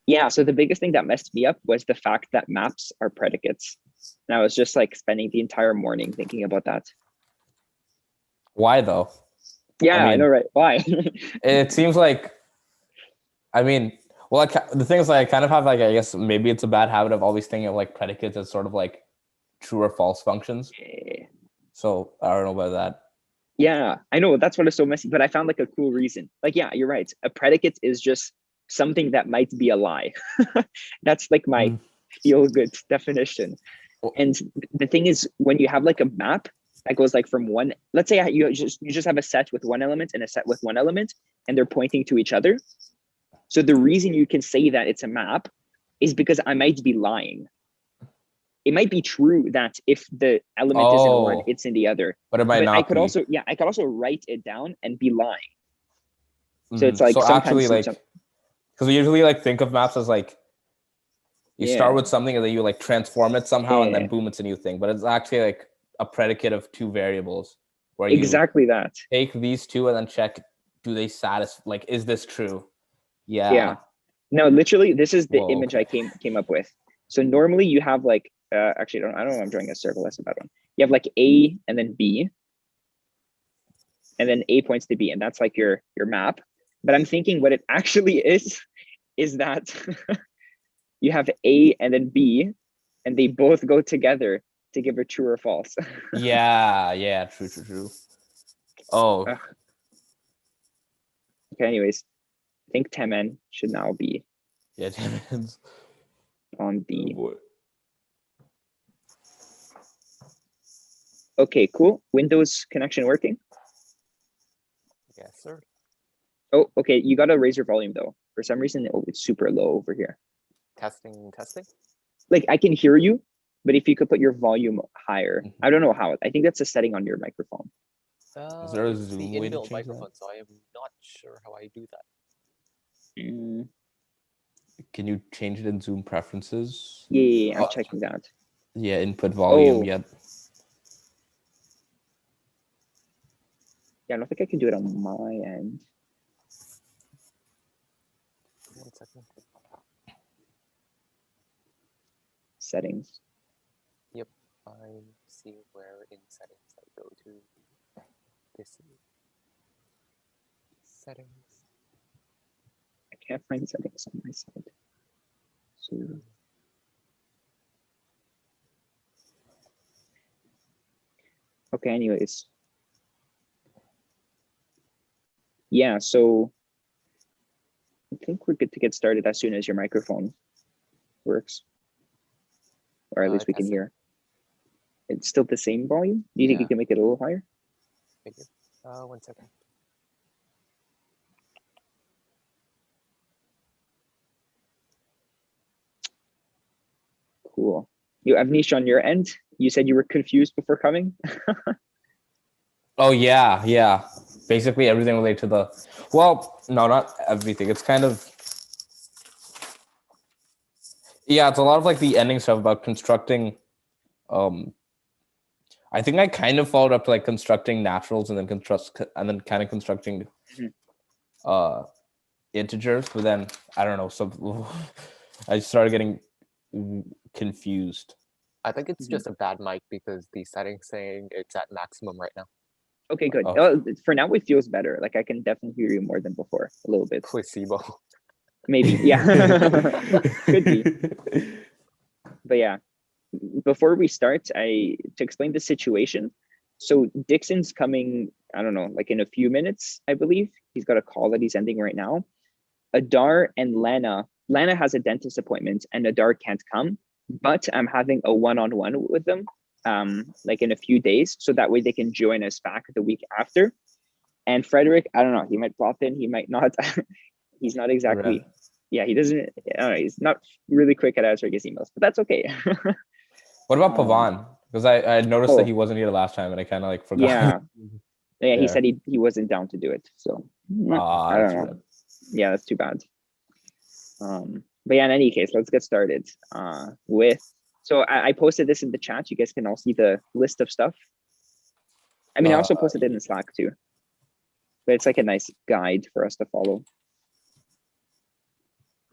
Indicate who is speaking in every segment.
Speaker 1: Yeah, so the biggest thing that messed me up was the fact that maps are predicates. And I was just like spending the entire morning thinking about that.
Speaker 2: Why though?
Speaker 1: Yeah, I know, right? Why?
Speaker 2: It seems like, I mean, well, the thing is, like, I kind of have like, I guess maybe it's a bad habit of always thinking of like predicates as sort of like true or false functions. So I don't know about that.
Speaker 1: Yeah, I know that's what is so messy, but I found like a cool reason. Like, yeah, you're right. A predicate is just something that might be a lie. That's like my feel good definition. And the thing is, when you have like a map that goes like from one, let's say you just have a set with one element and a set with one element, and they're pointing to each other. So the reason you can say that it's a map is because I might be lying. It might be true that if the element is in one, it's in the other.
Speaker 2: But it might not.
Speaker 1: I could also, yeah, I could also write it down and be lying. So it's
Speaker 2: So
Speaker 1: like
Speaker 2: actually, like, because we usually like think of maps as like you start with something and then you like transform it somehow and then boom, it's a new thing. But it's actually like a predicate of two variables where you
Speaker 1: exactly that
Speaker 2: take these two and then check, do they satisfy, like, is this true?
Speaker 1: Yeah. No, literally, this is the image I came up with. So normally you have like, actually, I don't know, I'm drawing a circle. That's a bad one. You have like A and then B, and then A points to B, and that's like your map. But I'm thinking what it actually is that you have A and then B, and they both go together to give a true or false.
Speaker 2: Yeah, true. Oh.
Speaker 1: Okay, anyways, I think Temen should now be
Speaker 2: Temen's
Speaker 1: on B. Oh, okay, cool. Windows connection working?
Speaker 3: Yes, sir.
Speaker 1: Oh, okay. You gotta raise your volume though. For some reason, it's super low over here.
Speaker 3: Testing.
Speaker 1: Like I can hear you, but if you could put your volume higher, I don't know how. I think that's a setting on your microphone.
Speaker 2: Is there a Zoom way to change
Speaker 3: microphone,
Speaker 2: that?
Speaker 3: so I am not sure how I do that.
Speaker 2: Can you change it in Zoom preferences?
Speaker 1: Yeah, I'm checking that.
Speaker 2: Yeah, input volume.
Speaker 1: Yeah, I don't think I can do it on my end.
Speaker 3: 1 second.
Speaker 1: Settings.
Speaker 3: Yep, I see where in settings I go to. This settings.
Speaker 1: I can't find settings on my side. So okay, anyways. Yeah, so I think we're good to get started as soon as your microphone works. Or at least we can hear. It's still the same volume? Do you think you can make it a little higher?
Speaker 3: 1 second.
Speaker 1: Cool. You have niche on your end. You said you were confused before coming.
Speaker 2: Oh yeah. Basically everything related to the, well, no, not everything. It's kind of, yeah, it's a lot of like the ending stuff about constructing. I think I kind of followed up to like constructing naturals and then kind of constructing integers, but then I don't know. So I started getting confused.
Speaker 3: I think it's just a bad mic because the settings saying it's at maximum right now.
Speaker 1: Okay, good. For now, it feels better. Like I can definitely hear you more than before, a little bit.
Speaker 3: Placebo.
Speaker 1: Maybe, yeah. Could be. But yeah, before we start, to explain the situation. So Dixon's coming, I don't know, like in a few minutes, I believe. He's got a call that he's ending right now. Adar and Lana has a dentist appointment and Adar can't come, but I'm having a one-on-one with them like in a few days. So that way they can join us back the week after. And Frederick, I don't know, he might pop in, he might not. He's not exactly, yeah, he doesn't, I don't know, he's not really quick at answering his emails, but that's okay.
Speaker 2: What about Pavan? Because I noticed that he wasn't here last time and I kind of like forgot.
Speaker 1: Yeah, he said he wasn't down to do it. So I don't know. Yeah, that's too bad. But yeah, in any case, let's get started so I posted this in the chat. You guys can all see the list of stuff. I mean, I also posted it in Slack too, but it's like a nice guide for us to follow.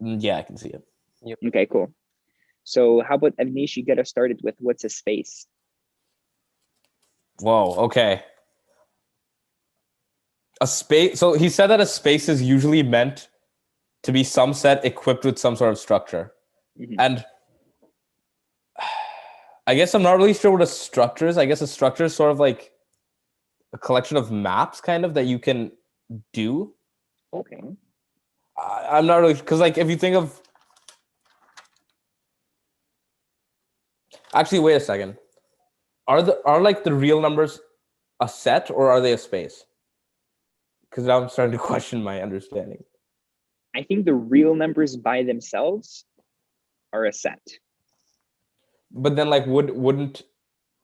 Speaker 2: Yeah, I can see it.
Speaker 1: Okay, cool. So how about Avnish, you get us started with what's a space?
Speaker 2: Whoa, okay. A space. So he said that a space is usually meant to be some set equipped with some sort of structure.
Speaker 1: Mhm.
Speaker 2: And I guess I'm not really sure what a structure is. I guess a structure is sort of like a collection of maps, kind of, that you can do.
Speaker 1: Okay.
Speaker 2: I'm not really, because like if you think of, actually, wait a second. Are like the real numbers a set or are they a space? Because now I'm starting to question my understanding.
Speaker 1: I think the real numbers by themselves are a set.
Speaker 2: But then, like, wouldn't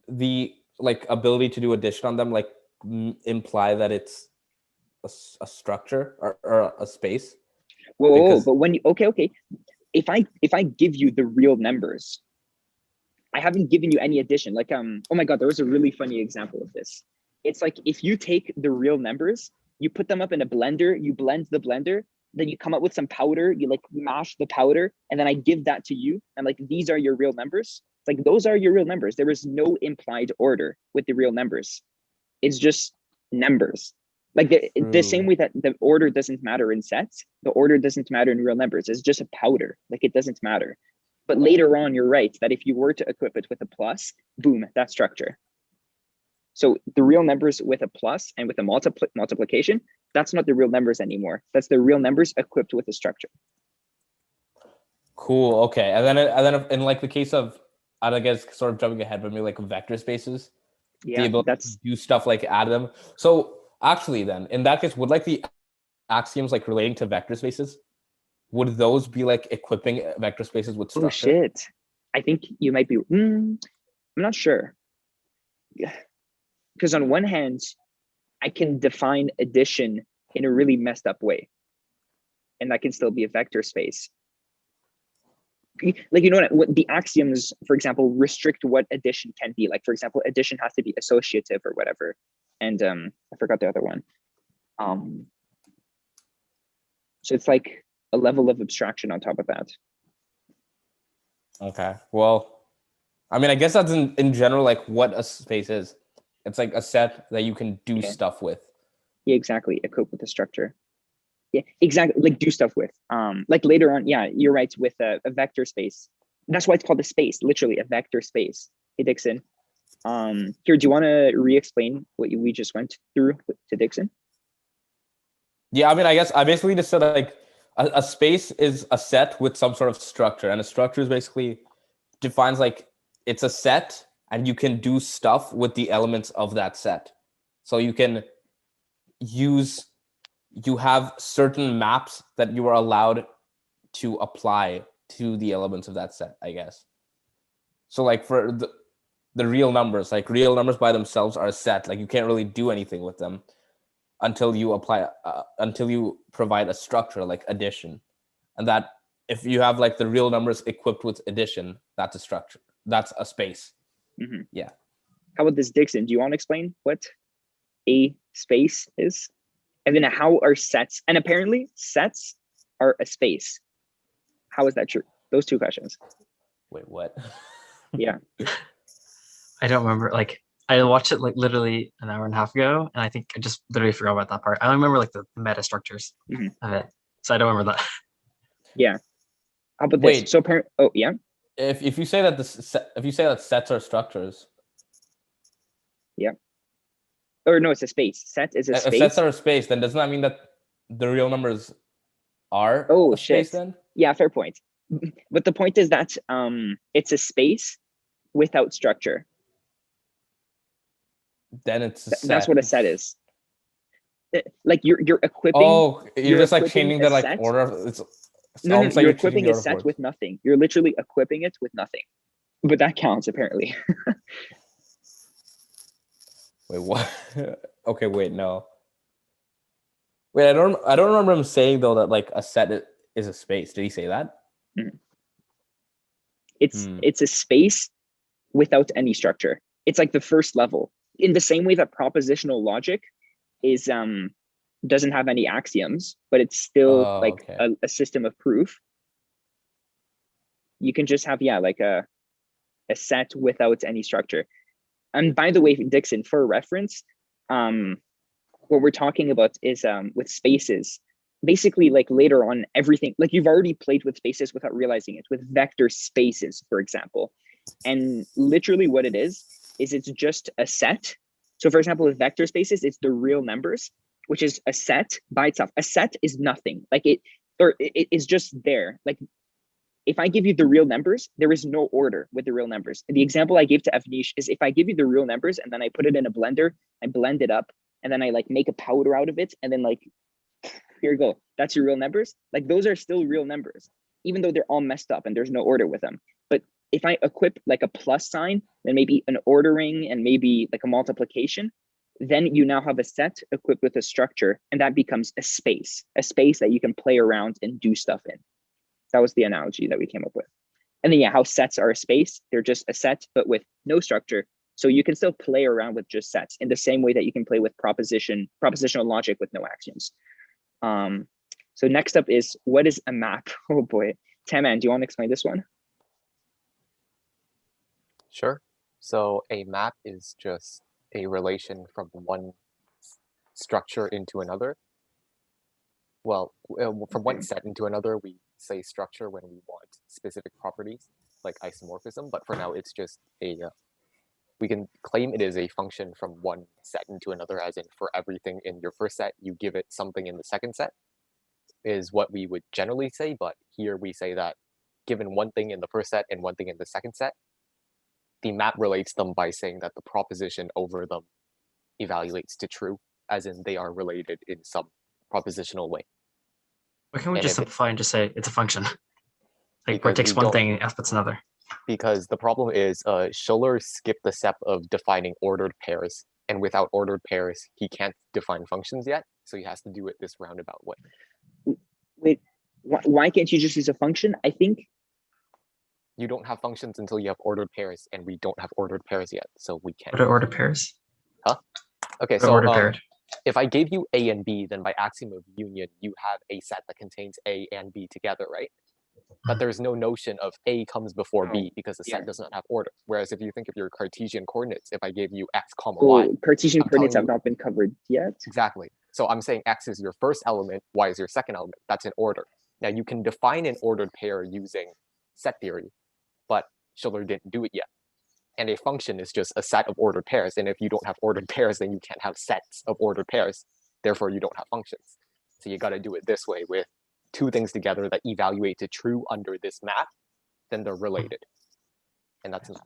Speaker 2: the like ability to do addition on them like imply that it's a structure or a space?
Speaker 1: Whoa,
Speaker 2: Because-
Speaker 1: but when you, okay. If I give you the real numbers, I haven't given you any addition. Like, oh my God, there was a really funny example of this. It's like if you take the real numbers, you put them up in a blender, you blend the blender, then you come up with some powder, you like mash the powder, and then I give that to you. And like, these are your real numbers. It's like, those are your real numbers. There is no implied order with the real numbers. It's just numbers. Like the same way that the order doesn't matter in sets, the order doesn't matter in real numbers. It's just a powder. Like, it doesn't matter. But later on, you're right that if you were to equip it with a plus, boom, that's structure. So the real numbers with a plus and with a multiplication, that's not the real numbers anymore. That's the real numbers equipped with a structure.
Speaker 2: Cool. Okay. And then in like the case of, I guess sort of jumping ahead, but maybe like vector spaces, the
Speaker 1: Yeah,
Speaker 2: ability
Speaker 1: that's
Speaker 2: to do stuff like add them. So actually, then in that case, would like the axioms like relating to vector spaces, would those be like equipping vector spaces with structure?
Speaker 1: oh shit. I think you might be. I'm not sure. Because on one hand, I can define addition in a really messed up way, and that can still be a vector space. Like, you know what the axioms, for example, restrict what addition can be. Like, for example, addition has to be associative or whatever. And I forgot the other one. So it's like a level of abstraction on top of that.
Speaker 2: Okay. Well, I mean, I guess that's in general like what a space is. It's like a set that you can do stuff with.
Speaker 1: Yeah, exactly. Equipped with a structure. Yeah, exactly. Like, do stuff with. Like later on, yeah, you're right, with a vector space. That's why it's called a space, literally a vector space. Hey, Dixon. Here, do you want to re-explain what we just went through to Dixon?
Speaker 2: Yeah, I mean, I guess I basically just said like a space is a set with some sort of structure, and a structure is basically defines like it's a set, and you can do stuff with the elements of that set. So you can you have certain maps that you are allowed to apply to the elements of that set, I guess. So like for the real numbers, like real numbers by themselves are a set. Like you can't really do anything with them until you apply until you provide a structure like addition. And that if you have like the real numbers equipped with addition, that's a structure. That's a space.
Speaker 1: Mm-hmm.
Speaker 2: Yeah.
Speaker 1: How about this, Dixon? Do you want to explain what a space is? And then how are sets? And apparently sets are a space. How is that true? Those two questions.
Speaker 2: Wait, what?
Speaker 1: Yeah.
Speaker 4: I don't remember. Like, I watched it like literally an hour and a half ago, and I think I just literally forgot about that part. I only remember like the meta structures of it, so I don't remember that.
Speaker 1: Yeah. How about
Speaker 2: Wait.
Speaker 1: this? So oh yeah.
Speaker 2: If you say that if you say that sets are structures.
Speaker 1: Yeah. Or no, it's a space. Set is a space.
Speaker 2: If sets are a space, then doesn't that mean that the real numbers are a space then?
Speaker 1: Yeah, fair point. But the point is that it's a space without structure.
Speaker 2: Then it's a set.
Speaker 1: That's what a set is. Like you're equipping.
Speaker 2: Oh, you're just like changing the like
Speaker 1: set.
Speaker 2: order. It's
Speaker 1: No,
Speaker 2: like
Speaker 1: you're equipping a set with nothing. You're literally equipping it with nothing. But that counts apparently.
Speaker 2: Wait, what? Okay, wait, no. Wait, I don't remember him saying though that like a set is a space. Did he say that?
Speaker 1: Mm-hmm. It's a space without any structure. It's like the first level. In the same way that propositional logic is doesn't have any axioms, but it's still a system of proof. You can just have, yeah, like a set without any structure. And by the way, Dixon, for reference, what we're talking about is with spaces. Basically, like later on, everything, like you've already played with spaces without realizing it, with vector spaces, for example. And literally what it is it's just a set. So for example, with vector spaces, it's the real numbers, which is a set by itself. A set is nothing. Like it is just there. Like if I give you the real numbers, there is no order with the real numbers. And the example I gave to Avnish is if I give you the real numbers and then I put it in a blender, I blend it up, and then I like make a powder out of it, and then like, here you go, that's your real numbers. Like those are still real numbers, even though they're all messed up and there's no order with them. But if I equip like a plus sign, then maybe an ordering and maybe like a multiplication, then you now have a set equipped with a structure, and that becomes a space that you can play around and do stuff in. That was the analogy that we came up with. And then, yeah, how sets are a space. They're just a set, but with no structure. So you can still play around with just sets in the same way that you can play with propositional logic with no axioms. So next up is, what is a map? Oh boy. Taman, do you want to explain this one?
Speaker 3: Sure. So a map is just a relation from one structure into another. Well, from one set into another, we say structure when we want specific properties, like isomorphism, but for now it's just a, we can claim it is a function from one set into another, as in for everything in your first set, you give it something in the second set, is what we would generally say, but here we say that given one thing in the first set and one thing in the second set, the map relates them by saying that the proposition over them evaluates to true, as in they are related in some propositional way.
Speaker 4: Why can't we
Speaker 3: And
Speaker 4: just
Speaker 3: if
Speaker 4: simplify and just say it's a function? Like where
Speaker 3: Because
Speaker 4: it takes
Speaker 3: we
Speaker 4: one
Speaker 3: don't-
Speaker 4: thing and outputs another.
Speaker 3: Because the problem is Schiller skipped the step of defining ordered pairs, and without ordered pairs, he can't define functions yet, so he has to do it this roundabout way.
Speaker 1: Wait, why can't you just use a function? I think
Speaker 3: You don't have functions until you have ordered pairs, and we don't have ordered pairs yet, so we can't.
Speaker 4: What are order pairs?
Speaker 3: Okay,
Speaker 4: What are
Speaker 3: so
Speaker 4: order paired?
Speaker 3: if I gave you A and B, then by axiom of union, you have a set that contains A and B together, right? But there's no notion of A comes before B because the set does not have order. Whereas if you think of your Cartesian coordinates, if I gave you x comma y,
Speaker 1: Cartesian
Speaker 3: I'm
Speaker 1: coordinates
Speaker 3: telling
Speaker 1: have not been covered yet.
Speaker 3: exactly. So I'm saying x is your first element, y is your second element. That's in order. Now you can define an ordered pair using set theory, but Schiller didn't do it yet. And a function is just a set of ordered pairs. And if you don't have ordered pairs, then you can't have sets of ordered pairs. Therefore, you don't have functions. So you got to do it this way with two things together that evaluate to true under this map, then they're related. And that's enough.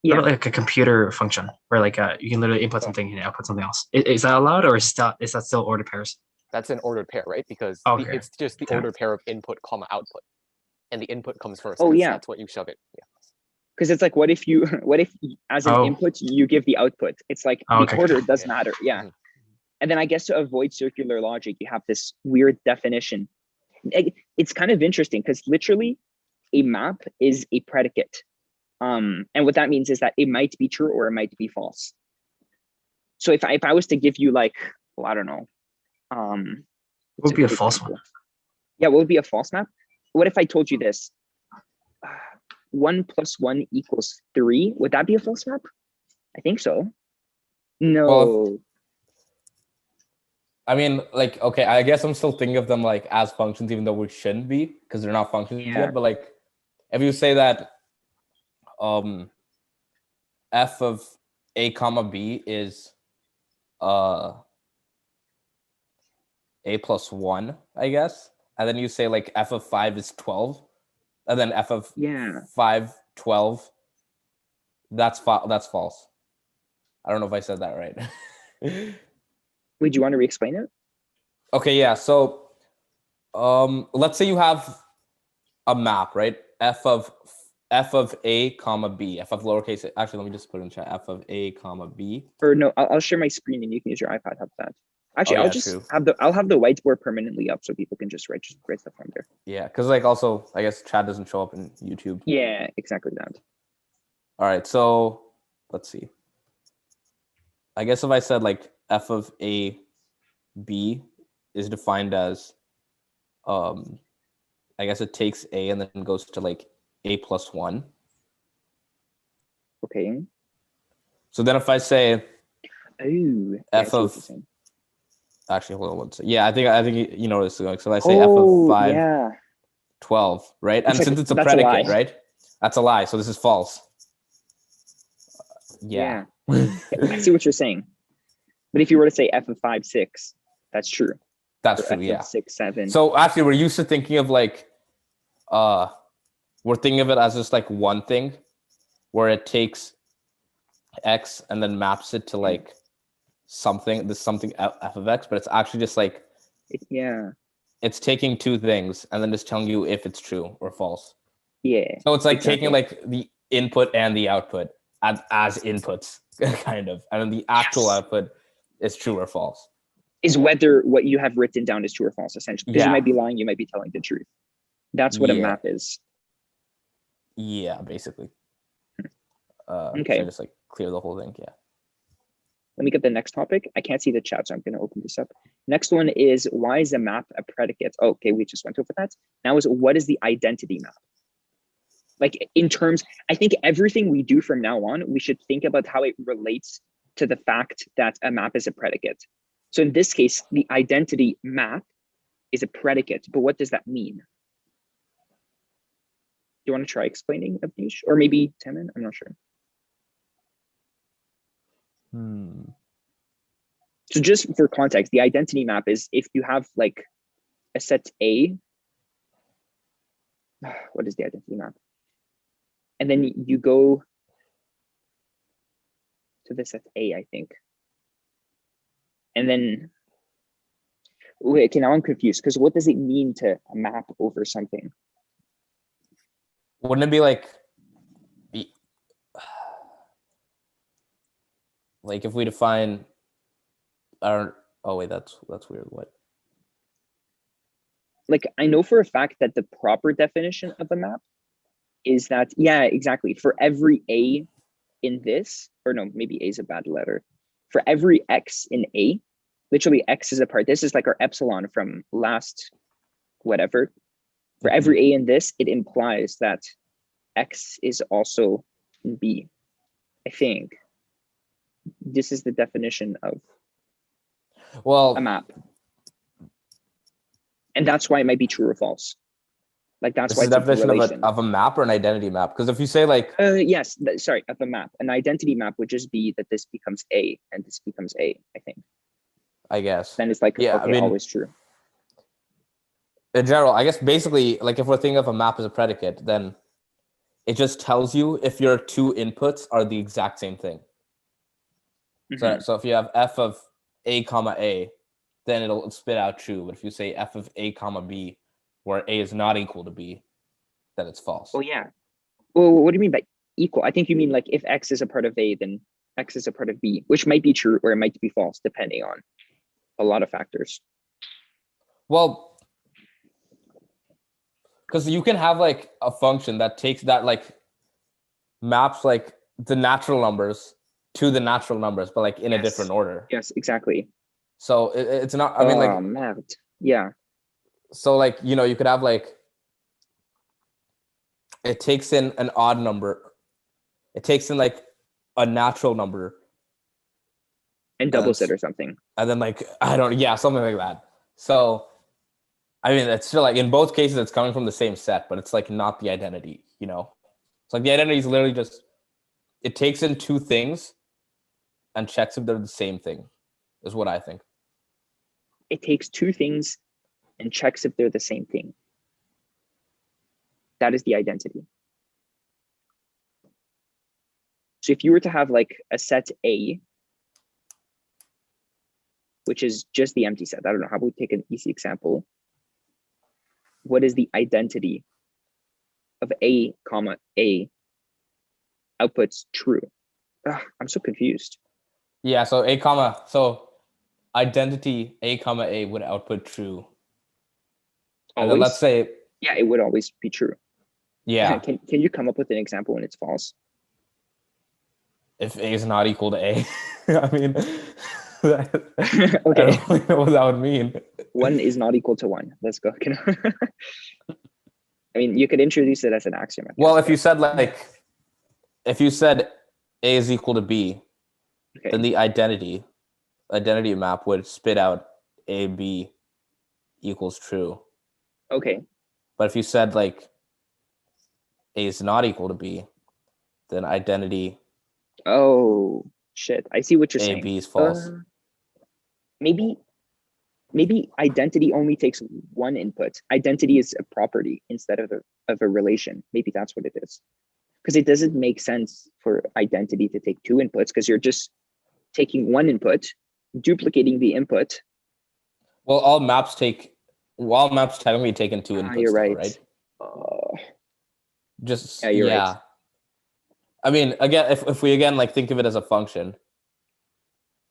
Speaker 4: What about like a computer function where like you can literally input something and output something else? Is that allowed, or is that still ordered pairs?
Speaker 3: That's an ordered pair, right? Because
Speaker 4: Okay.
Speaker 3: it's just the ordered pair of input comma output. And the input comes first.
Speaker 1: Oh,
Speaker 3: 'cause
Speaker 1: yeah.
Speaker 3: That's what you shove it. Yeah.
Speaker 1: Because it's like, what if as an input you give the output? It's like the order does matter. Yeah.
Speaker 3: Mhm.
Speaker 1: And then I guess to avoid circular logic, you have this weird definition. It's kind of interesting because literally a map is a predicate. And what that means is that it might be true or it might be false. So if I was to give you like, well, I don't know.
Speaker 4: What would be a false one?
Speaker 1: Yeah, what would be a false map? What if I told you this? 1 + 1 = 3. Would that be a false map? I think so. No.
Speaker 2: Well, I mean, like, okay, I guess I'm still thinking of them like as functions, even though we shouldn't be because they're not functions yet. But like, if you say that f of a comma b is a + 1, I guess, and then you say like f of 5 is 12, and then f of 5 12. That's false. I don't know if I said that right.
Speaker 1: Would you want to re-explain it?
Speaker 2: Okay, yeah. So let's say you have a map, right? F of a comma b, f of lowercase. Actually, let me just put it in chat. F of a comma b.
Speaker 1: Or no, I'll share my screen and you can use your iPad. How's that? Actually, I'll have the whiteboard permanently up so people can just write stuff from there.
Speaker 2: Yeah, because like also I guess chat doesn't show up in YouTube.
Speaker 1: Yeah, exactly that.
Speaker 2: All right, so let's see. I guess if I said like f of a b is defined as I guess it takes a and then goes to like a plus 1.
Speaker 1: Okay.
Speaker 2: So then if I say
Speaker 1: Oh, yeah,
Speaker 2: f
Speaker 1: I see what
Speaker 2: of
Speaker 1: you're saying.
Speaker 2: actually hold on one second. Yeah, I think you know where this is going. So I say f of
Speaker 1: Oh,
Speaker 2: 5,
Speaker 1: yeah.
Speaker 2: 12, right? And
Speaker 1: like-
Speaker 2: since it's a
Speaker 1: that's a
Speaker 2: predicate,
Speaker 1: lie.
Speaker 2: right? That's a lie. So this is false. Yeah.
Speaker 1: I see what you're saying. But if you were to say f of 5, 6, that's true.
Speaker 2: That's
Speaker 1: Or
Speaker 2: true.
Speaker 1: f
Speaker 2: Yeah.
Speaker 1: of 6, 7.
Speaker 2: So actually, we're used to thinking of like, we're thinking of it as just like one thing, where it takes x and then maps it to like something f of x, but it's actually just like
Speaker 1: Yeah.
Speaker 2: it's taking two things and then just telling you if it's true or false.
Speaker 1: Yeah.
Speaker 2: So it's like
Speaker 1: exactly.
Speaker 2: taking like the input and the output as inputs, kind of, and then the actual
Speaker 1: Yes.
Speaker 2: output is true or false.
Speaker 1: Is whether what you have written down is true or false, essentially. Because
Speaker 2: Yeah.
Speaker 1: you might be lying, you might be telling the truth. That's what a
Speaker 2: Yeah.
Speaker 1: map is.
Speaker 2: Yeah, basically.
Speaker 1: Okay.
Speaker 2: So I just like clear the whole thing. Yeah.
Speaker 1: Let me get the next topic. I can't see the chat, so I'm going to open this up. Next one is, why is a map a predicate? Oh, okay, we just went over that. Now is, what is the identity map? Like in terms, I think everything we do from now on, we should think about how it relates to the fact that a map is a predicate. So in this case, the identity map is a predicate, but what does that mean? Do you want to try explaining, Avnish? Or maybe Temin? I'm not sure. So just for context, the identity map is if you have like a set A, what is the identity map? And then you go to the set A, I think. And then, wait, okay, now I'm confused, because what does it mean to map over something?
Speaker 2: Wouldn't it be like if we define our, oh wait, that's weird. What?
Speaker 1: Like, I know for a fact that the proper definition of a map is that, yeah, exactly. For every A in this, or no, maybe A is a bad letter. For every X in A, literally X is a part. This is like our epsilon from last whatever. For every A in this, it implies that X is also in B. I think this is the definition of a map. And that's why it might be true or false. Like that's why
Speaker 2: it's the
Speaker 1: it's a
Speaker 2: definition of a map or an identity map. Because if you say like,
Speaker 1: yes, sorry, of a map. An identity map would just be that this becomes A and this becomes A, I think.
Speaker 2: I guess.
Speaker 1: Then it's like,
Speaker 2: yeah,
Speaker 1: okay,
Speaker 2: I mean,
Speaker 1: always true.
Speaker 2: In general, I guess basically, like if we're thinking of a map as a predicate, then it just tells you if your two inputs are the exact same thing. So if you have f of a comma a, then it'll spit out true. But if you say f of a comma b, where a is not equal to b, then it's false.
Speaker 1: Oh yeah. Well, what do you mean by equal? I think you mean like if X is a part of A, then X is a part of B, which might be true or it might be false, depending on a lot of factors.
Speaker 2: Well, because you can have like a function that takes that like maps like the natural numbers to the natural numbers, but like in a different order.
Speaker 1: Yes, exactly.
Speaker 2: So it's not, I mean, like,
Speaker 1: mad. Yeah.
Speaker 2: So like, you know, you could have like, it takes in an odd number. It takes in like a natural number.
Speaker 1: And doubles it or something.
Speaker 2: And then like, something like that. So, I mean, it's still like, in both cases, it's coming from the same set, but it's like not the identity, you know? It's like the identity is literally just, it takes in two things and checks if they're the same thing, is what I think.
Speaker 1: It takes two things and checks if they're the same thing. That is the identity. So if you were to have like a set A, which is just the empty set, I don't know, how about we take an easy example? What is the identity of A comma A outputs true? I'm so confused.
Speaker 2: Yeah, so identity A comma A would output true. And then let's say,
Speaker 1: yeah, it would always be true.
Speaker 2: Yeah.
Speaker 1: Can you come up with an example when it's false?
Speaker 2: If A is not equal to A, I mean,
Speaker 1: okay.
Speaker 2: I don't really know what that would mean.
Speaker 1: 1 is not equal to 1. Let's go. I mean, you could introduce it as an axiom. I
Speaker 2: Well,
Speaker 1: guess,
Speaker 2: if you said A is equal to B,
Speaker 1: okay.
Speaker 2: then the identity map would spit out AB equals true.
Speaker 1: Okay.
Speaker 2: But if you said like A is not equal to B, then identity
Speaker 1: Oh shit! I see what you're saying.
Speaker 2: AB is false.
Speaker 1: Maybe identity only takes one input. Identity is a property instead of a relation. Maybe that's what it is. Because it doesn't make sense for identity to take two inputs, because you're just taking one input, duplicating the input.
Speaker 2: Well, all maps technically take in two inputs.
Speaker 1: You're right.
Speaker 2: Right? Just
Speaker 1: you're right.
Speaker 2: I mean, again, if we again like think of it as a function,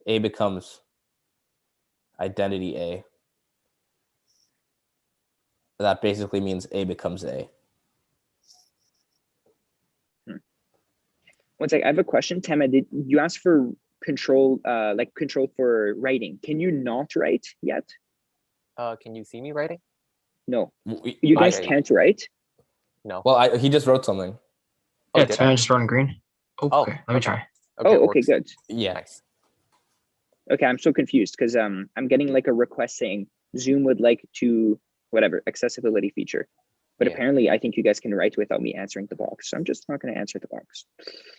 Speaker 2: A becomes identity A. That basically means A becomes A.
Speaker 1: One sec, I have a question. Tema, did you ask for control for writing? Can you not write yet?
Speaker 3: Can you see me writing?
Speaker 1: No. You guys can't write?
Speaker 3: No.
Speaker 2: Well, he just wrote something.
Speaker 4: Yeah, Tema just wrote in green. Okay, let me try.
Speaker 1: Okay, good.
Speaker 2: Yeah.
Speaker 3: Nice.
Speaker 1: Okay, I'm so confused because I'm getting like a request saying Zoom would like to whatever accessibility feature. But apparently I think you guys can write without me answering the box. So I'm just not going to answer the box.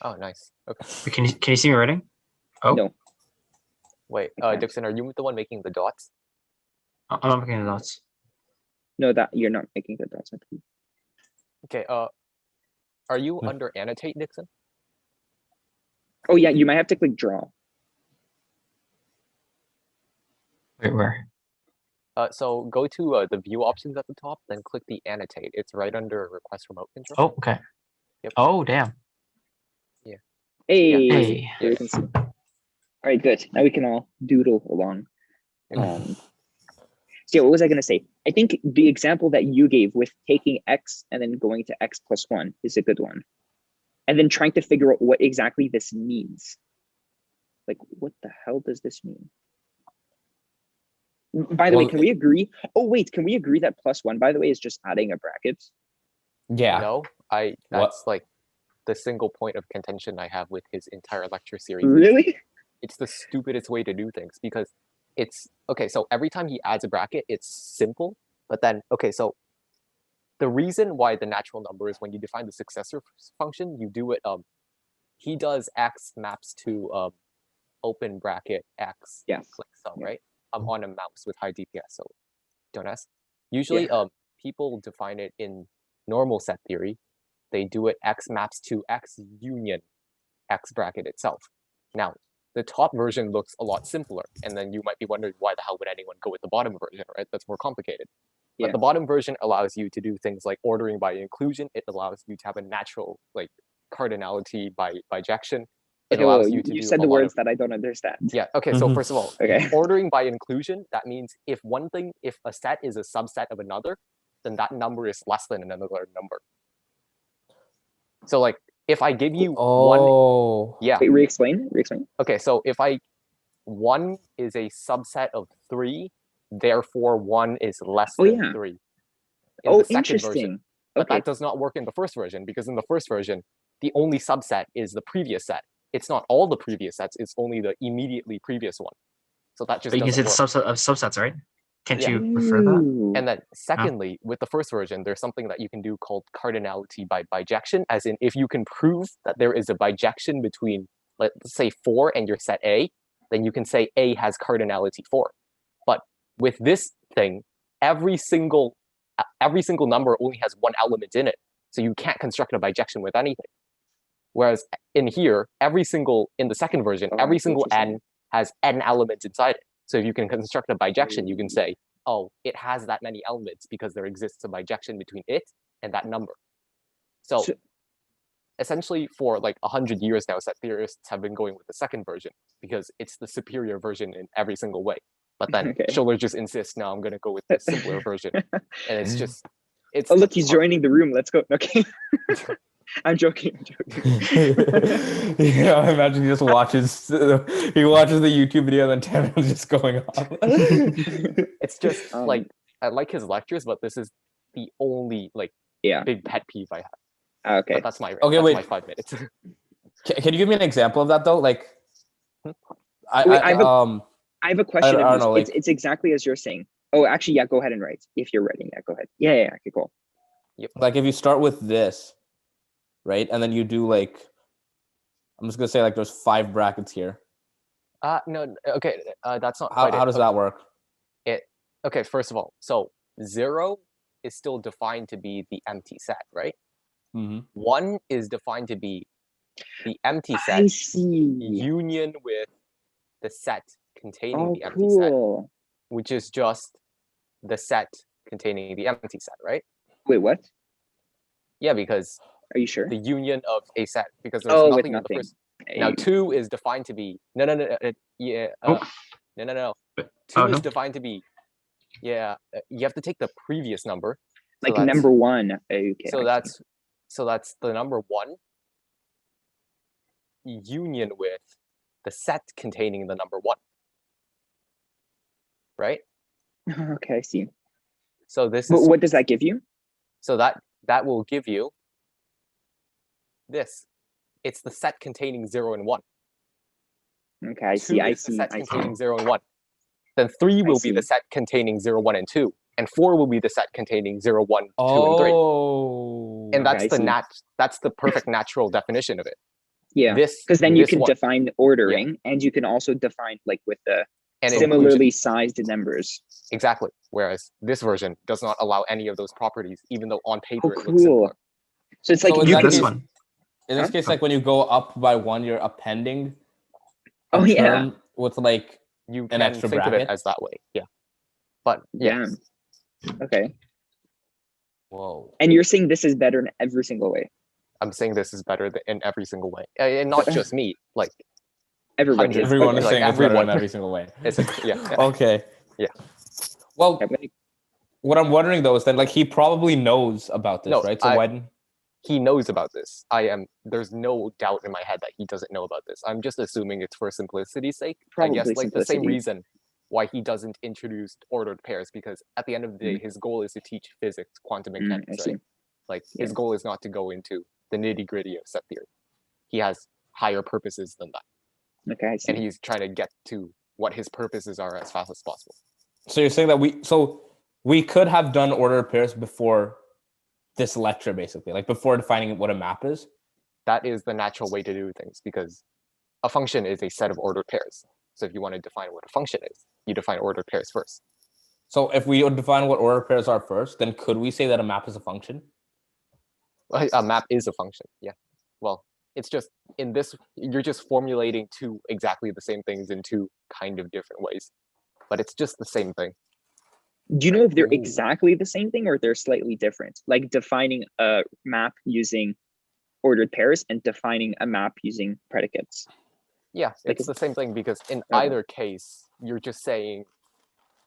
Speaker 3: Oh, nice. Okay.
Speaker 4: Can you see me writing? Oh.
Speaker 1: No.
Speaker 3: Wait, Dixon, are you the one making the dots?
Speaker 4: I'm not making the dots.
Speaker 1: No, that you're not making the dots.
Speaker 3: Okay, are you under annotate, Dixon?
Speaker 1: Oh yeah, you might have to click draw.
Speaker 4: Wait, where?
Speaker 3: So go to the view options at the top, then click the annotate. It's right under request remote control.
Speaker 4: Oh, okay.
Speaker 3: Yep.
Speaker 4: Oh, damn.
Speaker 3: Yeah.
Speaker 1: Hey.
Speaker 4: Hey.
Speaker 1: There you can see. All right, good. Now we can all doodle along. So yeah, what was I going to say? I think the example that you gave with taking x and then going to x plus 1 is a good one. And then trying to figure out what exactly this means. Like, what the hell does this mean? By the way, can we agree? Oh, wait, can we agree that plus 1, by the way, is just adding a bracket?
Speaker 2: Yeah.
Speaker 3: No, that's like the single point of contention I have with his entire lecture series.
Speaker 1: Really?
Speaker 3: It's the stupidest way to do things because it's, okay, so every time he adds a bracket, it's simple. But then, okay, so the reason why the natural number is when you define the successor function, you do it, he does x maps to open bracket x, click sum, right? On a mouse with high DPS, so don't ask. Usually, people define it in normal set theory. They do it x maps to x union x bracket itself. Now, the top version looks a lot simpler, and then you might be wondering why the hell would anyone go with the bottom version, right? That's more complicated. But the bottom version allows you to do things like ordering by inclusion. It allows you to have a natural like cardinality by bijection. It allows you to
Speaker 1: you
Speaker 3: do
Speaker 1: said
Speaker 3: a
Speaker 1: the
Speaker 3: lot
Speaker 1: words
Speaker 3: of,
Speaker 1: that I don't understand.
Speaker 3: Yeah. Okay. So first of all,
Speaker 1: Okay.
Speaker 3: ordering by inclusion, that means if a set is a subset of another, then that number is less than another number. So like if I give you one,
Speaker 1: Wait, re-explain.
Speaker 3: Okay. So if 1 is a subset of 3, therefore 1 is less than 3. In the second version. But that does not work in the first version because in the first version, the only subset is the previous set. It's not all the previous sets, it's only the immediately previous one. So that just
Speaker 4: But you can say the subset of subsets, right? Can't you refer that?
Speaker 3: And then secondly, with the first version, there's something that you can do called cardinality by bijection, as in if you can prove that there is a bijection between, let's say 4 and your set A, then you can say A has cardinality 4. But with this thing, every single number only has one element in it. So you can't construct a bijection with anything. Whereas in here, in the second version, every single n has n elements inside it. So if you can construct a bijection, you can say, oh, it has that many elements because there exists a bijection between it and that number. So essentially for like 100 years now, set theorists have been going with the second version because it's the superior version in every single way. But then Schiller just insists, no, I'm going to go with the simpler version. And it's just,
Speaker 1: oh, look, he's joining the room. Let's go. Okay. I'm joking.
Speaker 2: Yeah, I imagine he just watches the YouTube video and then Tanner's just going off.
Speaker 3: It's just like, I like his lectures, but this is the only like
Speaker 1: Yeah.
Speaker 3: big pet peeve I have.
Speaker 1: Okay.
Speaker 3: But that's my
Speaker 2: Okay,
Speaker 3: that's
Speaker 2: wait.
Speaker 3: my 5 minutes.
Speaker 2: Can you give me an example of that though? Like,
Speaker 1: Wait, I have a question.
Speaker 2: I don't know, like-
Speaker 1: it's exactly as you're saying. Oh, actually, yeah. Go ahead and write if you're ready. Yeah, go ahead. Yeah. Okay, cool.
Speaker 2: like if you start with this, right, and then you do like, I'm just gonna say like there's 5 brackets here.
Speaker 3: No, okay, that's not
Speaker 2: How
Speaker 3: quite it.
Speaker 2: does that work?
Speaker 3: Okay, first of all, so 0 is still defined to be the empty set, right?
Speaker 2: Mm-hmm.
Speaker 3: 1 is defined to be the empty
Speaker 1: I
Speaker 3: set
Speaker 1: see.
Speaker 3: union with the set containing
Speaker 1: Oh,
Speaker 3: the empty set,
Speaker 1: cool.
Speaker 3: which is just the set containing the empty set, right?
Speaker 1: Wait, what?
Speaker 3: Yeah, because
Speaker 1: Are you sure?
Speaker 3: the union of a set, because there's
Speaker 1: Oh, with
Speaker 3: nothing in the
Speaker 1: nothing.
Speaker 3: first. Now 2 is defined to be no, yeah,
Speaker 4: Oh.
Speaker 3: no.
Speaker 4: But-
Speaker 3: 2
Speaker 4: oh,
Speaker 3: is
Speaker 4: no.
Speaker 3: defined to be, yeah, you have to take the previous number. So
Speaker 1: Like
Speaker 3: that's-
Speaker 1: number 1. Okay.
Speaker 3: So
Speaker 1: I see.
Speaker 3: that's the number 1 union with the set containing the number 1, right?
Speaker 1: Okay, I see.
Speaker 3: So this
Speaker 1: But
Speaker 3: is
Speaker 1: what does that give you?
Speaker 3: so that will give you this. It's the set containing 0 and 1.
Speaker 1: Okay, I
Speaker 3: 2
Speaker 1: see.
Speaker 3: is the set containing 0 and 1. Then 3 will be the
Speaker 1: see.
Speaker 3: set containing 0, 1, and 2. And 4 will be the set containing 0, 1, 2, and 3.
Speaker 2: Oh.
Speaker 3: And
Speaker 1: Okay, I see.
Speaker 3: that's the perfect natural definition of it.
Speaker 1: Yeah.
Speaker 3: This
Speaker 1: Because then you
Speaker 3: this
Speaker 1: can
Speaker 3: one,
Speaker 1: define ordering, and you can also define like with the
Speaker 3: and
Speaker 1: similarly sized numbers.
Speaker 3: exactly. Whereas this version does not allow any of those properties, even though on paper
Speaker 1: Oh,
Speaker 3: it looks
Speaker 1: cool.
Speaker 3: simpler.
Speaker 1: So it's like
Speaker 2: So in
Speaker 1: you
Speaker 2: that
Speaker 1: can.
Speaker 4: This
Speaker 2: case-
Speaker 4: one.
Speaker 2: In this
Speaker 1: Huh?
Speaker 2: case, like when you go up by 1, you're appending a
Speaker 1: Oh, yeah.
Speaker 2: term with like
Speaker 3: You
Speaker 2: an
Speaker 3: can
Speaker 2: extra
Speaker 3: think of
Speaker 2: bracket.
Speaker 3: it as that way. Yeah. But yeah.
Speaker 1: Damn. Okay.
Speaker 2: Whoa.
Speaker 1: And you're saying this is better in every single way.
Speaker 3: I'm saying this is better in every single way. And not just me, like
Speaker 1: Everybody.
Speaker 3: Hundreds.
Speaker 2: Everyone is
Speaker 3: Like
Speaker 2: saying it's better
Speaker 3: everyone.
Speaker 2: in every single way.
Speaker 3: it's yeah.
Speaker 2: Okay.
Speaker 3: Yeah.
Speaker 2: Well,
Speaker 1: Okay.
Speaker 2: what I'm wondering though is that like he probably knows about this,
Speaker 3: No,
Speaker 2: right? So why didn't?
Speaker 3: He knows about this. There's no doubt in my head that he doesn't know about this. I'm just assuming it's for simplicity's sake.
Speaker 1: Probably
Speaker 3: I guess like the same
Speaker 1: simplicity.
Speaker 3: reason why he doesn't introduce ordered pairs, because at the end of the day, his goal is to teach physics, quantum
Speaker 1: I
Speaker 3: mechanics,
Speaker 1: see.
Speaker 3: right? Like
Speaker 1: Yeah.
Speaker 3: his goal is not to go into the nitty gritty of set theory. He has higher purposes than that.
Speaker 1: Okay, I see.
Speaker 3: And he's trying to get to what his purposes are as fast as possible.
Speaker 2: So you're saying that we could have done ordered pairs before this lecture, basically, like before defining what a map is.
Speaker 3: That is the natural way to do things, because a function is a set of ordered pairs. So if you want to define what a function is, you define ordered pairs first.
Speaker 2: So if we would define what ordered pairs are first, then could we say that a map is a function?
Speaker 3: A map is a function, yeah. Well, it's just in this, you're just formulating two exactly the same things in two kind of different ways, but it's just the same thing.
Speaker 1: Do you know if they're
Speaker 3: Ooh.
Speaker 1: exactly the same thing or they're slightly different? Like defining a map using ordered pairs and defining a map using predicates.
Speaker 3: Yeah,
Speaker 1: Like
Speaker 3: it's the same thing, because in
Speaker 1: Okay.
Speaker 3: either case, you're just saying,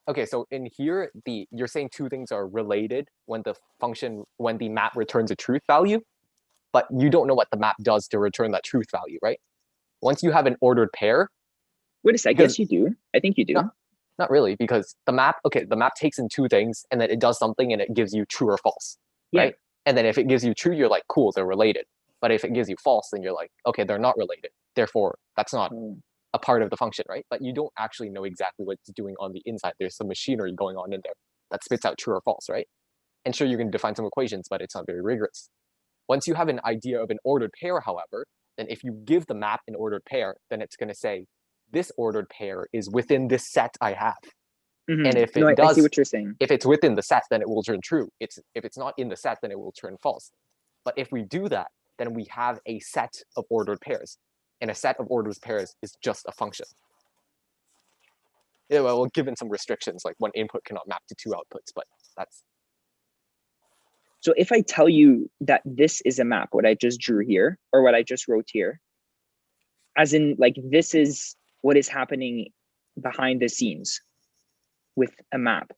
Speaker 3: okay, so in here, you're saying two things are related when the map returns a truth value, but you don't know what the map does to return that truth value, right? Once you have an ordered pair,
Speaker 1: Wait a second,
Speaker 3: Because-
Speaker 1: yes you do. I think you do.
Speaker 3: No. not really, because the map takes in two things, and then it does something and it gives you true or false,
Speaker 1: Yeah.
Speaker 3: right? And then if it gives you true, you're like, cool, they're related. But if it gives you false, then you're like, okay, they're not related. Therefore, that's not
Speaker 1: Oh,
Speaker 3: a part of the function, right? But you don't actually know exactly what it's doing on the inside. There's some machinery going on in there that spits out true or false, right? And sure, you can define some equations, but it's not very rigorous. Once you have an idea of an ordered pair, however, then if you give the map an ordered pair, then it's going to say, this ordered pair is within this set I have.
Speaker 1: mhm.
Speaker 3: And if it
Speaker 1: No, I
Speaker 3: does,
Speaker 1: see what you're saying.
Speaker 3: if it's within the set, then it will turn true. If it's not in the set, then it will turn false. But if we do that, then we have a set of ordered pairs. And a set of ordered pairs is just a function. Yeah, well, given some restrictions, like one input cannot map to two outputs, but that's
Speaker 1: So if I tell you that this is a map, what I just drew here, or what I just wrote here, as in like this is what is happening behind the scenes with a map.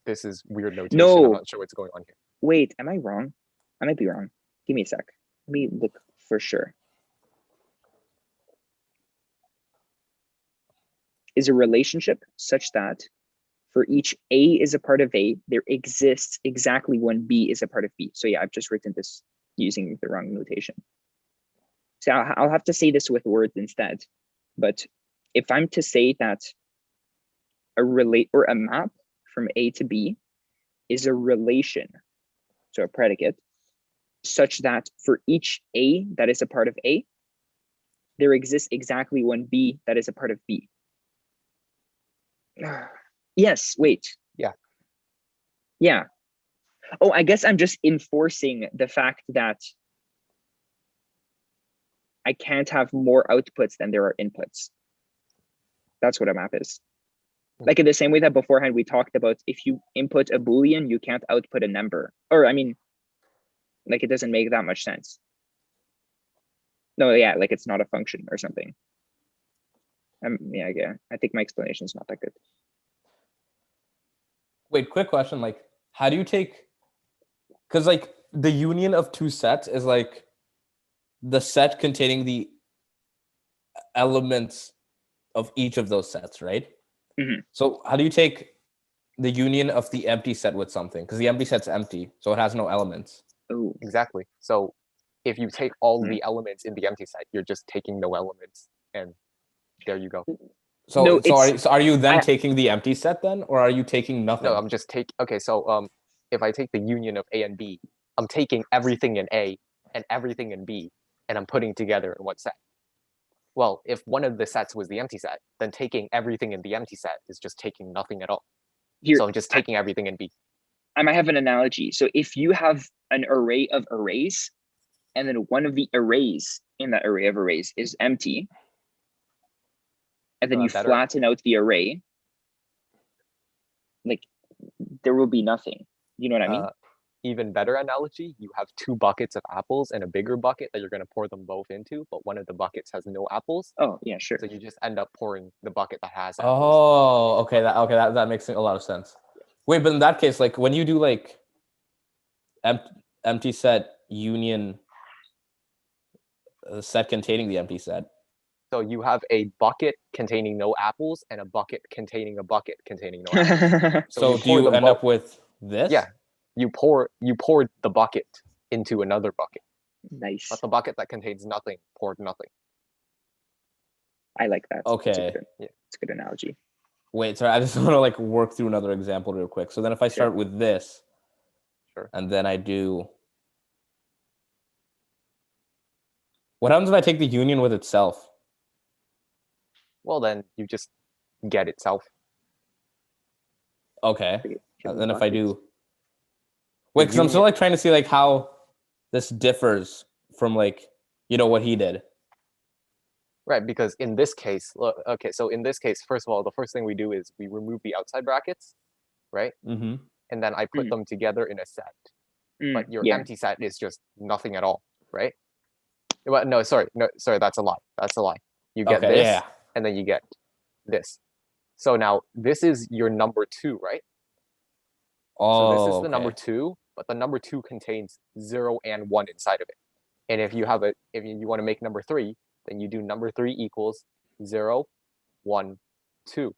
Speaker 3: this is weird notation.
Speaker 1: No.
Speaker 3: I'm not sure what's going on here.
Speaker 1: Wait, am I wrong? I might be wrong. Give me a sec. Let me look for sure. Is a relationship such that for each A is a part of A, there exists exactly when B is a part of B. So yeah, I've just written this using the wrong notation. So I'll have to say this with words instead. But if I'm to say that a map from A to B is a relation, so a predicate, such that for each A that is a part of A, there exists exactly one B that is a part of B. Yes, wait.
Speaker 3: Yeah.
Speaker 1: Yeah. Oh, I guess I'm just enforcing the fact that I can't have more outputs than there are inputs. That's what a map is. Like in the same way that beforehand we talked about, if you input a Boolean, you can't output a number. Or I mean, like it doesn't make that much sense. No, yeah, like it's not a function or something. Yeah, I think my explanation is not that good.
Speaker 2: Wait, quick question. Like, how do you take, because like the union of two sets is like the set containing the elements of each of those sets, right?
Speaker 1: Mm-hmm.
Speaker 2: So how do you take the union of the empty set with something? Because the empty set's empty, so it has no elements.
Speaker 1: Oh,
Speaker 3: Exactly. So if you take all the elements in the empty set, you're just taking no elements, and there you go.
Speaker 2: So,
Speaker 1: No,
Speaker 2: so are you then taking the empty set then, or are you taking nothing?
Speaker 3: No, I'm just okay. So if I take the union of A and B, I'm taking everything in A and everything in B, and I'm putting together in one set. Well, if one of the sets was the empty set, then taking everything in the empty set is just taking nothing at all.
Speaker 1: Here,
Speaker 3: So I'm just taking everything in B.
Speaker 1: I might have an analogy. So if you have an array of arrays, and then one of the arrays in that array of arrays is empty, and then you flatten out the array, like there will be nothing. You know what I mean?
Speaker 3: Even better analogy, you have two buckets of apples and a bigger bucket that you're going to pour them both into, but one of the buckets has no apples.
Speaker 1: Oh, yeah, sure.
Speaker 3: So you just end up pouring the bucket that has apples.
Speaker 2: Oh, okay. That makes a lot of sense. Wait, but in that case, like when you do like empty set union set containing the empty set.
Speaker 3: So you have a bucket containing no apples and a bucket containing a bucket containing no apples.
Speaker 2: So do you end up with this?
Speaker 3: Yeah. You poured the bucket into another bucket.
Speaker 1: Nice.
Speaker 3: But the bucket that contains nothing poured nothing.
Speaker 1: I like that.
Speaker 2: Okay.
Speaker 1: It's a good analogy.
Speaker 2: Wait, sorry, I just want to like work through another example real quick. So then if I start with this, and then I do, what happens if I take the union with itself?
Speaker 3: Well, then you just get itself.
Speaker 2: Okay. And then if I do, wait, because I'm still like trying to see like how this differs from like, you know, what he did.
Speaker 3: Right, because in this case, look, okay, so in this case, first of all, the first thing we do is we remove the outside brackets, right?
Speaker 2: Mm-hmm.
Speaker 3: And then I put them together in a set. But your empty set is just nothing at all, right? Well, no, sorry, that's a lie. That's a lie. You get this, and then you get this. So now this is your number 2, right?
Speaker 2: Oh,
Speaker 3: so this is the number 2, but the number 2 contains 0 and 1 inside of it. And if you have if you want to make number 3, then you do number 3 equals 0, 1, 2.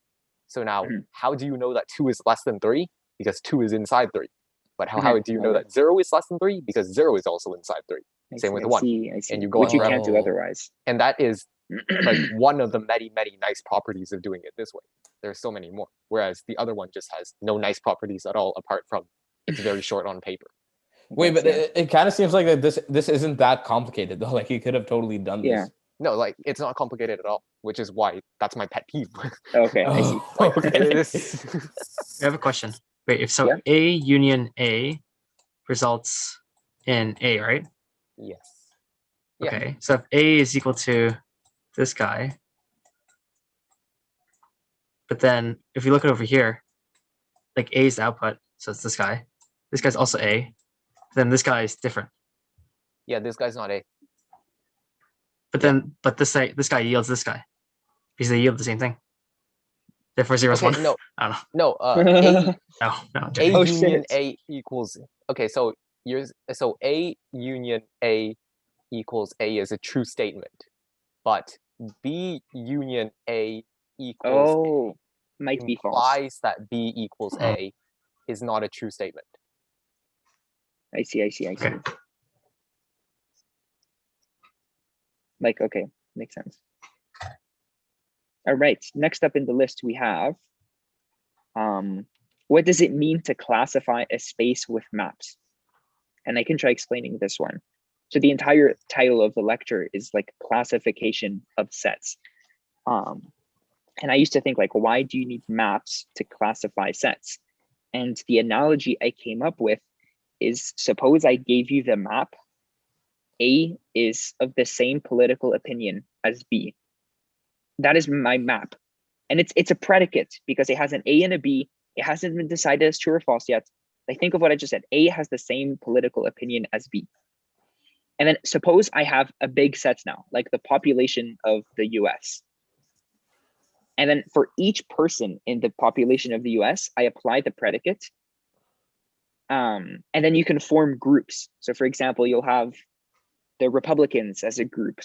Speaker 3: So now, how do you know that 2 is less than 3? Because 2 is inside 3. But how do you know that 0 is less than 3? Because 0 is also inside 3. Same with 1.
Speaker 1: I see.
Speaker 3: And you go
Speaker 1: Which you can't do otherwise.
Speaker 3: And that is like one of the many, many nice properties of doing it this way. There's so many more. Whereas the other one just has no nice properties at all, apart from it's very short on paper.
Speaker 2: Wait, but it kind of seems like that this isn't that complicated though. Like he could have totally done this.
Speaker 3: No, like it's not complicated at all, which is why that's my pet peeve.
Speaker 1: Okay, I see.
Speaker 3: Like,
Speaker 2: Okay.
Speaker 4: I have a question. Wait, if so, A union A results in A, right?
Speaker 3: Yes.
Speaker 4: Okay, so if A is equal to this guy, but then if you look at over here, like A is the output, so it's this guy. This guy's also A. Then this guy is different.
Speaker 3: Yeah, this guy's not A.
Speaker 4: But then, this guy yields this guy because they yield the same thing. Therefore, 0 is 1.
Speaker 3: No,
Speaker 4: I don't
Speaker 3: know.
Speaker 4: No.
Speaker 3: A union A equals. Okay, so A union A equals A is a true statement, but B union A equals
Speaker 1: might be false.
Speaker 3: implies that B equals A is not a true statement.
Speaker 1: I see.
Speaker 4: Okay.
Speaker 1: Like, okay, makes sense. All right, next up in the list we have, what does it mean to classify a space with maps? And I can try explaining this one. So the entire title of the lecture is like classification of sets. And I used to think like, why do you need maps to classify sets? And the analogy I came up with is, suppose I gave you the map, A is of the same political opinion as B. That is my map. And it's a predicate because it has an A and a B. It hasn't been decided as true or false yet. Like, think of what I just said. A has the same political opinion as B. And then suppose I have a big set now, like the population of the US. And then for each person in the population of the US, I apply the predicate. And then you can form groups. So for example, you'll have the Republicans as a group,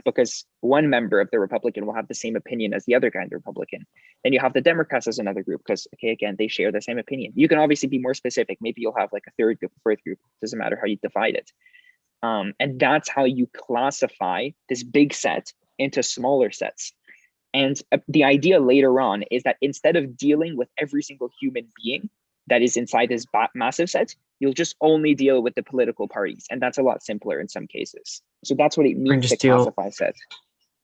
Speaker 1: because one member of the Republican will have the same opinion as the other guy in the Republican. Then you have the Democrats as another group because, okay, again, they share the same opinion. You can obviously be more specific. Maybe you'll have like a third group, fourth group. Doesn't matter how you divide it. And that's how you classify this big set into smaller sets. And the idea later on is that instead of dealing with every single human being that is inside this massive set, you'll just only deal with the political parties. And that's a lot simpler in some cases. So that's what it means to classify sets.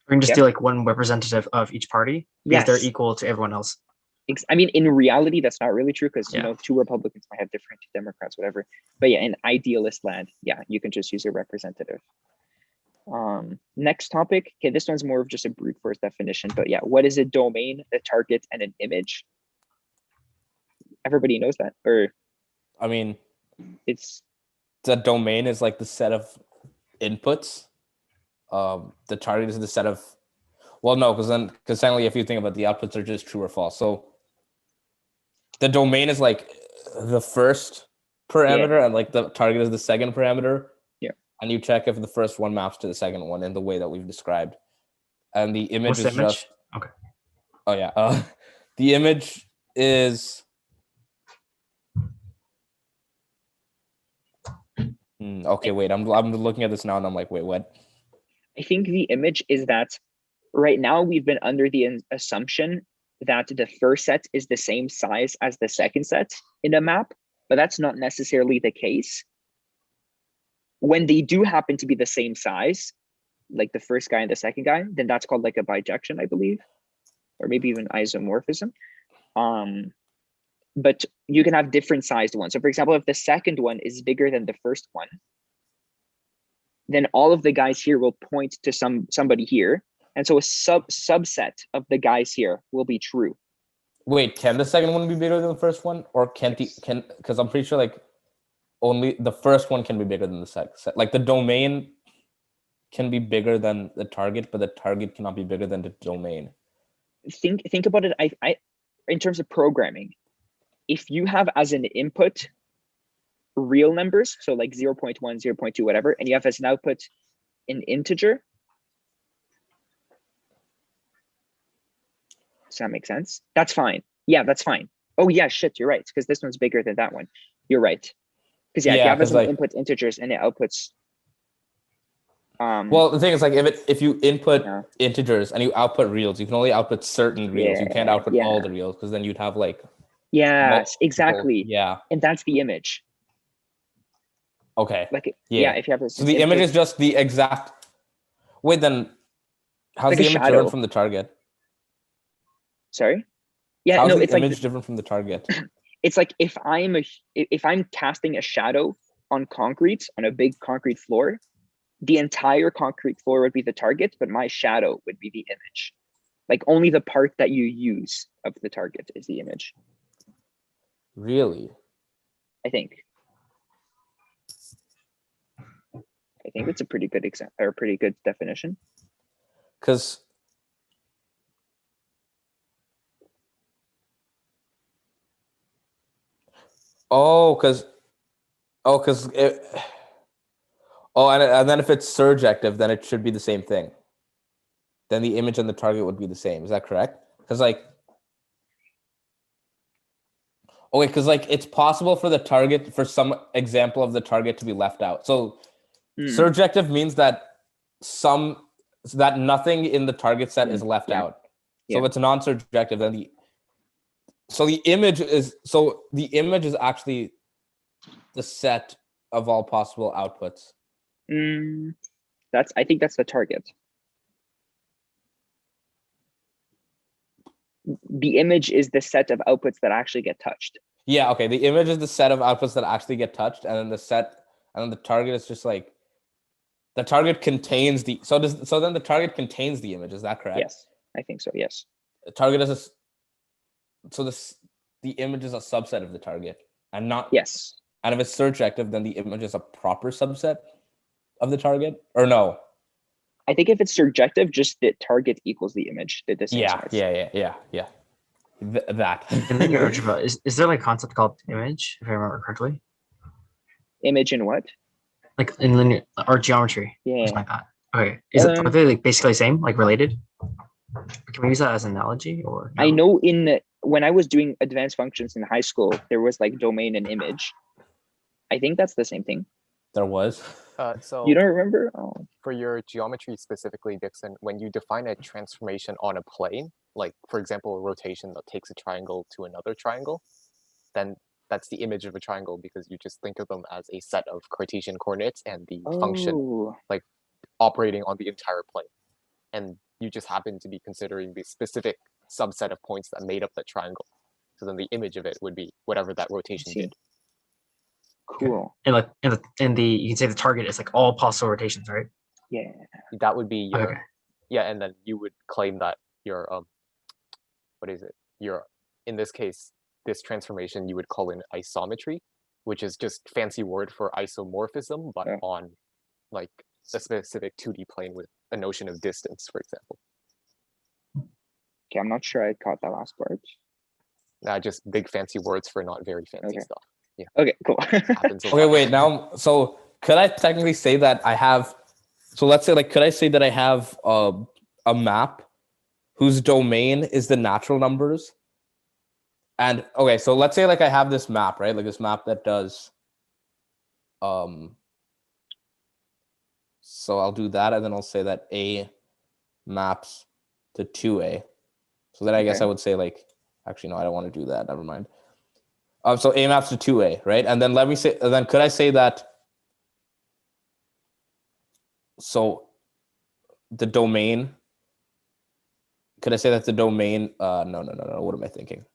Speaker 4: We're going to just do like one representative of each party because they're equal to everyone else.
Speaker 1: I mean, in reality, that's not really true because, you know, two Republicans might have different Democrats, whatever. But yeah, in idealist land, yeah, you can just use a representative. Next topic. Okay, this one's more of just a brute force definition, but yeah, what is a domain, a target, and an image? Everybody knows that, or?
Speaker 2: I mean,
Speaker 1: it's
Speaker 2: the domain is like the set of inputs. The target is the set of, well, no, because technically if you think about it, the outputs are just true or false. So the domain is like the first parameter and like the target is the second parameter.
Speaker 1: Yeah.
Speaker 2: And you check if the first one maps to the second one in the way that we've described. And the image is just,
Speaker 4: okay.
Speaker 2: Oh yeah. The image is, okay, wait, I'm looking at this now and I'm like, wait, what?
Speaker 1: I think the image is that right now we've been under the assumption that the first set is the same size as the second set in a map, but that's not necessarily the case. When they do happen to be the same size, like the first guy and the second guy, then that's called like a bijection, I believe, or maybe even isomorphism. But you can have different sized ones. So for example, if the second one is bigger than the first one, then all of the guys here will point to somebody here. And so a subset of the guys here will be true.
Speaker 2: Wait, can the second one be bigger than the first one? Or because I'm pretty sure like only the first one can be bigger than the second. Like the domain can be bigger than the target, but the target cannot be bigger than the domain.
Speaker 1: Think about it. I in terms of programming, if you have as an input real numbers, so like 0.1, 0.2, whatever, and you have as an output an integer. Does that make sense? That's fine. Yeah, that's fine. Oh yeah, shit, you're right, because this one's bigger than that one. You're right. Because if you have as an input integers and it outputs.
Speaker 2: Well, the thing is, like, if you input integers and you output reals, you can only output certain reals. You can't output all the reals because then you'd have like.
Speaker 1: Yes, exactly.
Speaker 2: Yeah.
Speaker 1: And that's the image.
Speaker 2: Okay.
Speaker 1: Like if you have this.
Speaker 2: So the image is just the exact. Wait, then how's the image different from the target?
Speaker 1: Sorry. Yeah,
Speaker 2: how's
Speaker 1: no,
Speaker 2: the
Speaker 1: it's
Speaker 2: image
Speaker 1: like
Speaker 2: different from the target?
Speaker 1: It's like if I'm casting a shadow on concrete on a big concrete floor, the entire concrete floor would be the target, but my shadow would be the image. Like only the part that you use of the target is the image.
Speaker 2: Really?
Speaker 1: I think it's a pretty good example or a pretty good definition.
Speaker 2: Because and then if it's surjective, then it should be the same thing. Then the image and the target would be the same. Is that correct? Because like Okay, because like it's possible for the target, for some example of the target to be left out. So surjective means that nothing in the target set is left out. So it's non-surjective. Then the image is actually the set of all possible outputs.
Speaker 1: I think that's the target. The image is the set of outputs that actually get touched.
Speaker 2: Yeah, okay. The image is the set of outputs that actually get touched, and then the target is just like the target contains the then the target contains the image. Is that correct?
Speaker 1: Yes, I think so. Yes.
Speaker 2: The target is the image is a subset of the target, and not
Speaker 1: yes.
Speaker 2: And if it's surjective, then the image is a proper subset of the target, or no?
Speaker 1: I think if it's surjective, just the target equals the image. The same size.
Speaker 2: Yeah. That.
Speaker 4: In linear algebra, is there like a concept called image, if I remember correctly?
Speaker 1: Image in what?
Speaker 4: Like in linear or geometry,
Speaker 1: Yeah.
Speaker 4: something like that. Okay, are they like basically the same, like related? Can we use that as an analogy, or no?
Speaker 1: I know when I was doing advanced functions in high school, there was like domain and image. I think that's the same thing.
Speaker 2: There was.
Speaker 3: So
Speaker 1: you don't remember? Oh.
Speaker 3: For your geometry specifically, Dixon, when you define a transformation on a plane, like for example, a rotation that takes a triangle to another triangle, then that's the image of a triangle because you just think of them as a set of Cartesian coordinates and the function like operating on the entire plane. And you just happen to be considering the specific subset of points that made up that triangle. So then the image of it would be whatever that rotation did.
Speaker 1: Cool.
Speaker 4: And like you can say the target is like all possible rotations, right?
Speaker 3: Yeah. That would be your and then you would claim that your in this case, this transformation you would call an isometry, which is just fancy word for isomorphism, but on like a specific 2D plane with a notion of distance, for example.
Speaker 1: Okay, I'm not sure I caught that last part.
Speaker 3: Just big fancy words for not very fancy stuff. Yeah.
Speaker 1: Okay, cool.
Speaker 2: Okay, wait, now, so could I technically say that I have, so let's say, like, could I say that I have a map whose domain is the natural numbers? And, okay, so let's say, like, I have this map, right? Like, this map that does, so I'll do that, and then I'll say that A maps to 2A. So then I guess I would say, like, actually, no, I don't want to do that. Never mind. So A maps to 2A, right? And then could I say that, so the domain, could I say that the domain, no, what am I thinking?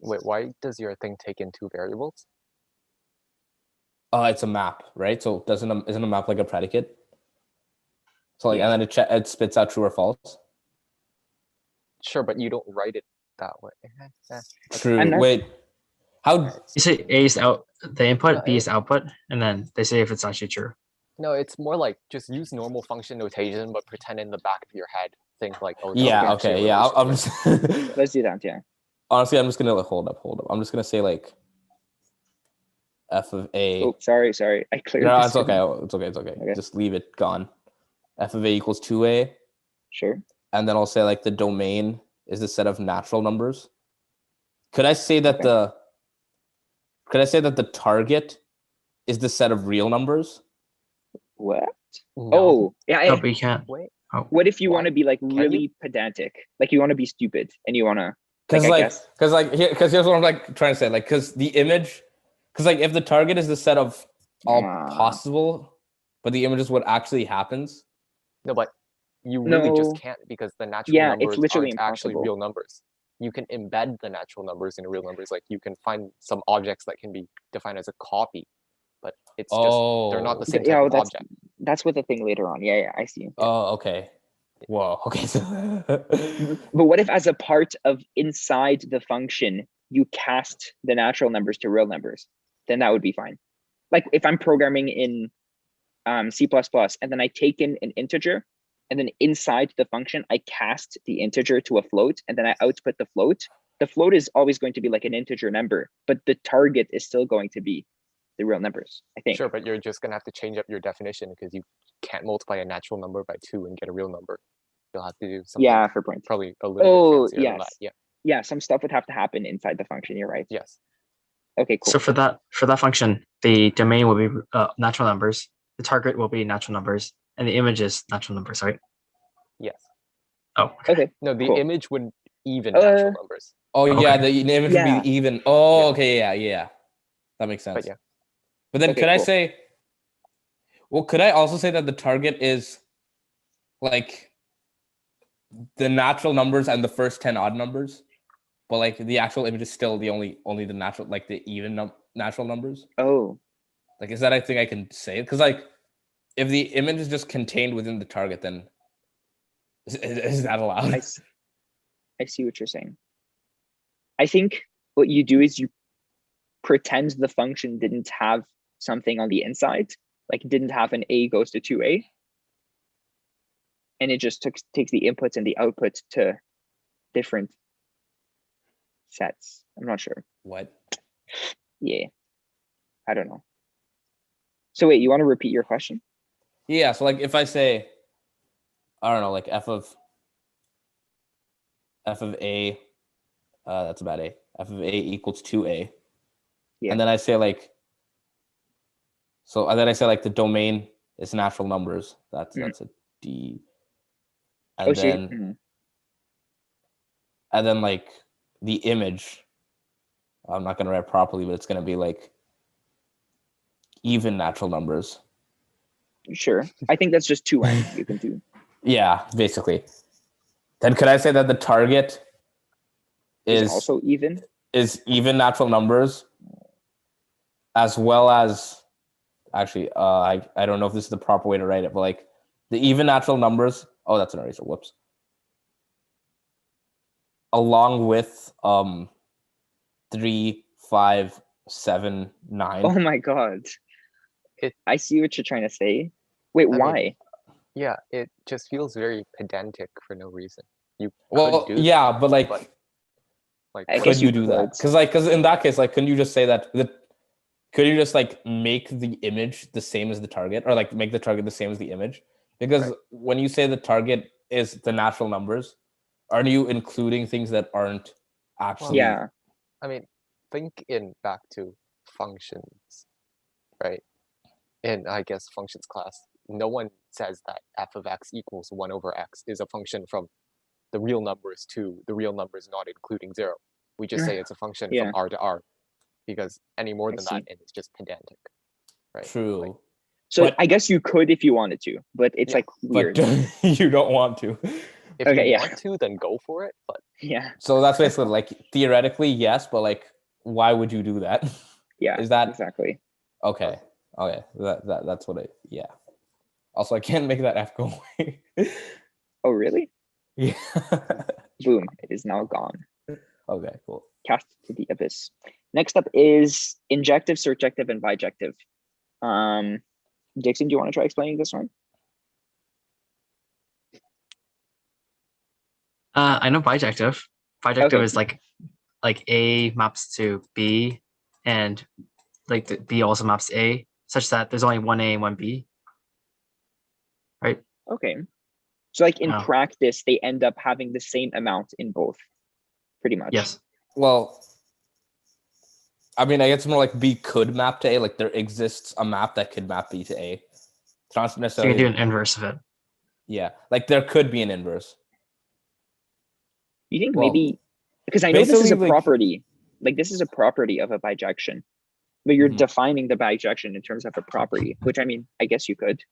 Speaker 3: Wait, why does your thing take in two variables?
Speaker 2: It's a map, right? So isn't a map like a predicate? So like, and then it spits out true or false?
Speaker 3: Sure, but you don't write it that way.
Speaker 2: True. Wait, how
Speaker 4: you say A is out the input, B is output, and then they say if it's actually true.
Speaker 3: No, it's more like just use normal function notation, but pretend in the back of your head, think like, oh,
Speaker 2: I'm just
Speaker 1: let's do that. Yeah.
Speaker 2: Honestly, I'm just gonna like hold up. I'm just gonna say like f of A.
Speaker 1: Oh, sorry. I cleared.
Speaker 2: No, it's okay. It's okay. Just leave it gone. F of A equals 2A.
Speaker 1: Sure.
Speaker 2: And then I'll say like the domain is the set of natural numbers. Could I say that the target is the set of real numbers?
Speaker 1: What?
Speaker 3: No.
Speaker 1: Oh, yeah.
Speaker 4: No, but you can't.
Speaker 3: Wait.
Speaker 4: Oh.
Speaker 1: What if you want to be like really pedantic? Like you want to be stupid and you want to
Speaker 2: because here's what I'm like trying to say, like, because the image, because like if the target is the set of all possible, but the image is what actually happens.
Speaker 3: No, but you really just can't, because the natural numbers
Speaker 1: it's literally
Speaker 3: aren't actually real numbers. You can embed the natural numbers in real numbers. Like you can find some objects that can be defined as a copy, but it's just they're not the same type of object.
Speaker 1: That's what the thing later on. Yeah, I see.
Speaker 2: Oh, okay. Whoa. Okay.
Speaker 1: But what if, as a part of inside the function, you cast the natural numbers to real numbers? Then that would be fine. Like if I'm programming in C++ and then I take in an integer, and then inside the function I cast the integer to a float, and then I output the float. The float is always going to be like an integer number, but the target is still going to be the real numbers, I think.
Speaker 3: Sure, but you're just gonna have to change up your definition because you can't multiply a natural number by 2 and get a real number. You'll have to do something.
Speaker 1: Yeah, for points.
Speaker 3: Probably a little bit fancier than that.
Speaker 1: yes.
Speaker 3: Yeah.
Speaker 1: Yeah, some stuff would have to happen inside the function. You're right.
Speaker 3: Yes.
Speaker 1: Okay, cool.
Speaker 4: So for that function, the domain will be natural numbers. The target will be natural numbers, and the image is natural numbers, right?
Speaker 3: Yes.
Speaker 4: Oh,
Speaker 1: Okay.
Speaker 3: No, the
Speaker 1: cool.
Speaker 3: image would even natural numbers.
Speaker 2: Oh yeah,
Speaker 4: Okay.
Speaker 2: the image
Speaker 1: Yeah.
Speaker 2: would be even. Oh,
Speaker 3: Yeah.
Speaker 2: okay, yeah. That makes sense.
Speaker 3: But yeah.
Speaker 2: But then
Speaker 1: Okay,
Speaker 2: could I
Speaker 1: cool.
Speaker 2: say, well, could I also say that the target is like the natural numbers and the first 10 odd numbers, but like the actual image is still the only the natural, like the even natural numbers?
Speaker 1: Oh,
Speaker 2: Like, is that I think I can say it? Because like if the image is just contained within the target, then is that allowed?
Speaker 1: I see what you're saying. I think what you do is you pretend the function didn't have something on the inside, like it didn't have an a goes to 2a, and it just takes the inputs and the outputs to different sets. I'm not sure.
Speaker 2: What?
Speaker 1: Yeah, I don't know. So wait, you want to repeat your question?
Speaker 2: Yeah, so like if I say, I don't know, like f of a, that's about a, f of a equals 2a.
Speaker 1: Yeah.
Speaker 2: And then I say like, and then I say like the domain is natural numbers. That's a D. And and then like the image, I'm not gonna write properly, but it's gonna be like even natural numbers.
Speaker 1: Sure. I think that's just 2n you can do.
Speaker 2: Yeah, basically. Then could I say that the target
Speaker 1: Is also even?
Speaker 2: Is even natural numbers, as well as, actually, I don't know if this is the proper way to write it, but like the even natural numbers, oh, that's an eraser, whoops. Along with 3, 5, 7, 9.
Speaker 1: Oh my God. I see what you're trying to say. Wait, why?
Speaker 3: Yeah, it just feels very pedantic for no reason. You
Speaker 2: well,
Speaker 3: could do
Speaker 2: yeah, but like
Speaker 1: I
Speaker 2: could
Speaker 1: guess
Speaker 2: you do that? Because in that case, like, couldn't you just say that could you just like make the image the same as the target, or like make the target the same as the image? Because when you say the target is the natural numbers, aren't you including things that aren't actually?
Speaker 1: Yeah.
Speaker 3: I mean, think back to functions, right? In, I guess, functions class, no one says that f of x equals 1 over x is a function from the real numbers to the real numbers not including 0. We just say it's a function from r to r, because any more than that, it's just pedantic, right?
Speaker 2: True.
Speaker 3: Like,
Speaker 1: so I guess you could if you wanted to, but it's like weird.
Speaker 2: But you don't want to.
Speaker 3: If you want to, then go for it. But
Speaker 1: yeah.
Speaker 2: So that's basically like theoretically yes, but like why would you do that?
Speaker 1: Yeah.
Speaker 2: Is that
Speaker 1: exactly?
Speaker 2: Okay. Okay. That's what it. Yeah. Also, I can't make that f go away.
Speaker 1: Oh really?
Speaker 2: Yeah.
Speaker 1: Boom! It is now gone.
Speaker 2: Okay. Cool.
Speaker 1: Cast to the abyss. Next up is injective, surjective, and bijective. Dixon, do you want to try explaining this one?
Speaker 4: I know bijective. Bijective is like A maps to B, and like the B also maps to A, such that there's only one A and one B. Right?
Speaker 1: Okay. So like in practice, they end up having the same amount in both, pretty much.
Speaker 4: Yes.
Speaker 2: Well, I mean, I guess more like B could map to A. Like there exists a map that could map B to A. It's not necessarily.
Speaker 4: So you can do an inverse of it.
Speaker 2: Yeah, like there could be an inverse.
Speaker 1: You think maybe because I know this is a property, like this is a property of a bijection, but you're defining the bijection in terms of a property, which I mean, I guess you could.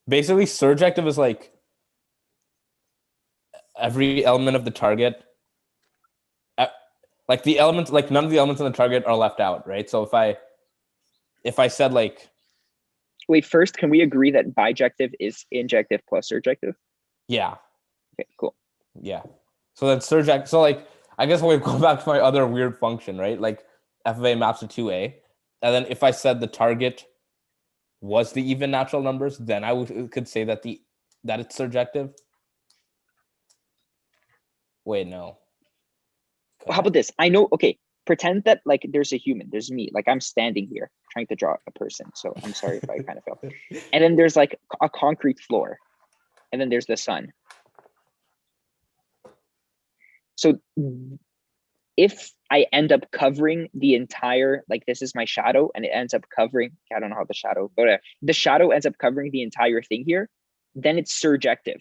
Speaker 2: Basically, surjective is like every element of the target. Like the elements, like none of the elements in the target are left out, right? So if I said like,
Speaker 1: wait, first, can we agree that bijective is injective plus surjective?
Speaker 2: Yeah.
Speaker 1: Okay, cool.
Speaker 2: Yeah. So then surjective. So like, I guess we'll go back to my other weird function, right? Like f of a maps to 2a, and then if I said the target was the even natural numbers, then I could say that it's surjective. Wait, no.
Speaker 1: How about this? I know. Okay, pretend that like there's a human. There's me. Like I'm standing here trying to draw a person. So I'm sorry if I kind of failed. And then there's like a concrete floor. and then there's the sun. So if I end up covering the entire, like this is my shadow and it ends up covering, I don't know how the shadow, but the shadow ends up covering the entire thing here, then it's surjective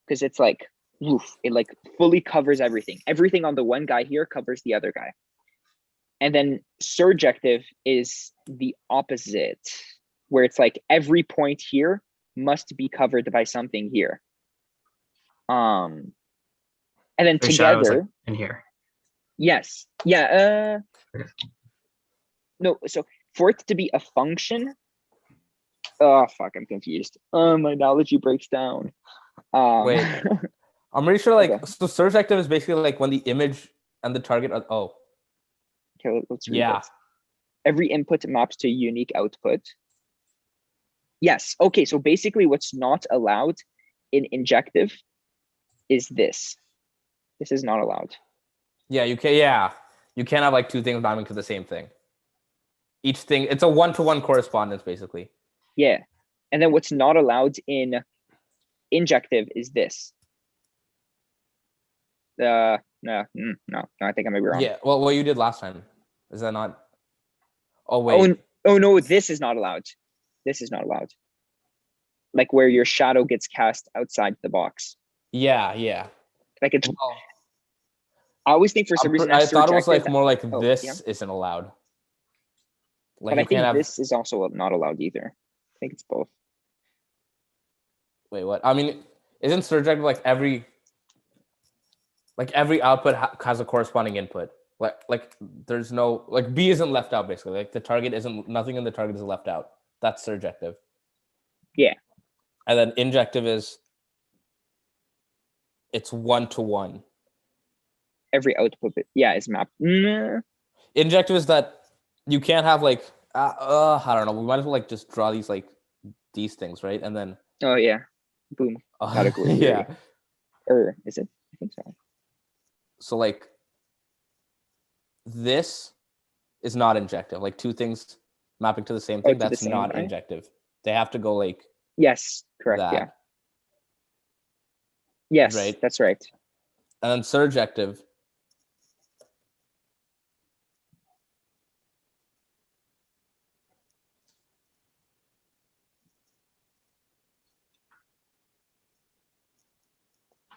Speaker 1: because it's like, oof, it like fully covers everything. Everything on the one guy here covers the other guy. And then surjective is the opposite, where it's like every point here must be covered by something here. And then
Speaker 4: The shadow is,
Speaker 1: together,
Speaker 4: like, in here.
Speaker 1: yes, yeah.
Speaker 4: Okay.
Speaker 1: No, so for it to be a function, oh fuck, I'm confused. My analogy breaks down.
Speaker 2: Wait. I'm pretty sure like
Speaker 1: Okay.
Speaker 2: so surjective is basically like when the image and the target are
Speaker 1: Okay, let's read
Speaker 2: yeah.
Speaker 1: this. Every input maps to a unique output. Yes. Okay. So basically, what's not allowed in injective is this. This is not allowed.
Speaker 2: Yeah, you can't have like two things mapping to the same thing. Each thing, it's a one-to-one correspondence basically.
Speaker 1: Yeah. And then what's not allowed in injective is this. No, I think I might be wrong.
Speaker 2: Yeah, well, what you did last time is that not? Oh wait.
Speaker 1: Oh no, this is not allowed. This is not allowed. Like where your shadow gets cast outside the box.
Speaker 2: Yeah.
Speaker 1: Like it's.
Speaker 2: Well,
Speaker 1: I always think for some reason
Speaker 2: I thought it was like
Speaker 1: surjective,
Speaker 2: more like
Speaker 1: oh,
Speaker 2: this
Speaker 1: yeah.
Speaker 2: isn't allowed. Like
Speaker 1: but I
Speaker 2: you can't
Speaker 1: think
Speaker 2: have.
Speaker 1: this is also not allowed either. I think it's both.
Speaker 2: Wait, what? I mean, isn't surjective like every output has a corresponding input? Like there's no like B isn't left out basically. Like the target isn't nothing in the target is left out. That's surjective.
Speaker 1: Yeah.
Speaker 2: And then injective is it's one-to-one.
Speaker 1: Every output, is mapped.
Speaker 2: Injective is that you can't have like I don't know. We might as well like just draw these things, right? And then
Speaker 1: Oh yeah, boom. Category.
Speaker 2: yeah.
Speaker 1: Or is it? I think so.
Speaker 2: So like this is not injective. Like two things mapping to the same thing.
Speaker 1: To the
Speaker 2: That's
Speaker 1: same
Speaker 2: not
Speaker 1: guy?
Speaker 2: injective. They have to go like
Speaker 1: Yes, correct.
Speaker 2: that.
Speaker 1: Yeah. Yes,
Speaker 2: Right.
Speaker 1: that's right.
Speaker 2: And then surjective.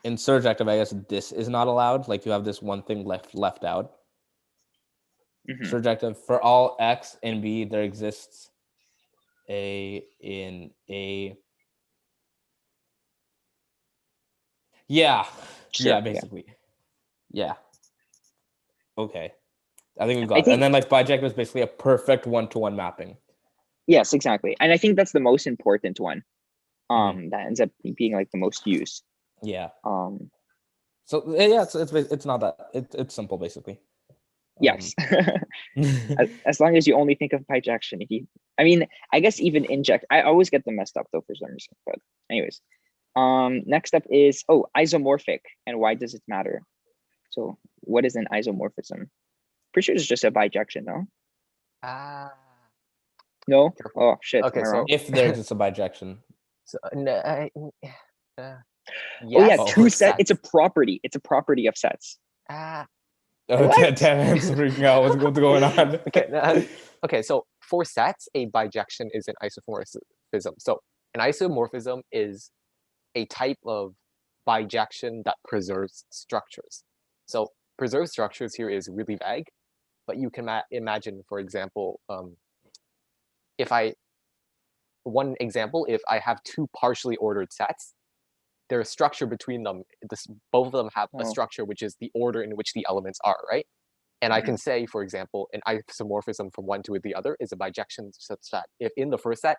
Speaker 2: In surjective, I guess this is not allowed. Like you have this one thing left out.
Speaker 1: Mhm.
Speaker 2: Surjective for all X in B, there exists A in A. Yeah.
Speaker 1: Sure,
Speaker 2: Yeah, basically. Yeah. Okay. I think we
Speaker 1: I
Speaker 2: got it.
Speaker 1: think-
Speaker 2: And then like bijective is basically a perfect one-to-one mapping.
Speaker 1: Yes, exactly. And I think that's the most important one. That ends up being like the most used.
Speaker 2: Yeah.
Speaker 1: Um,
Speaker 2: So yeah, it's not that it's simple basically.
Speaker 1: yes. As long as you only think of bijection. I mean, I guess even inject. I always get them messed up though for some reason. But anyways, next up is isomorphic, and why does it matter? So what is an isomorphism? Pretty sure it's just a bijection, no? No?
Speaker 3: Careful.
Speaker 1: Oh shit.
Speaker 3: Okay,
Speaker 1: am I
Speaker 3: so-
Speaker 1: wrong?
Speaker 2: If there exists a bijection.
Speaker 3: So,
Speaker 1: Oh
Speaker 3: yes,
Speaker 1: yeah,
Speaker 2: Oh,
Speaker 1: two
Speaker 3: set.
Speaker 1: set. It's a property. It's a property of sets.
Speaker 2: Oh,
Speaker 1: What?
Speaker 2: damn, it's freaking out. What's going on?
Speaker 3: Okay, so for sets, a bijection is an isomorphism. So an isomorphism is a type of bijection that preserves structures. So preserve structures here is really vague, but you can imagine, for example, if I have two partially ordered sets, their structure between them, both of them have a structure which is the order in which the elements are, right? And I can say, for example, an isomorphism from one to the other is a bijection such that if in the first set,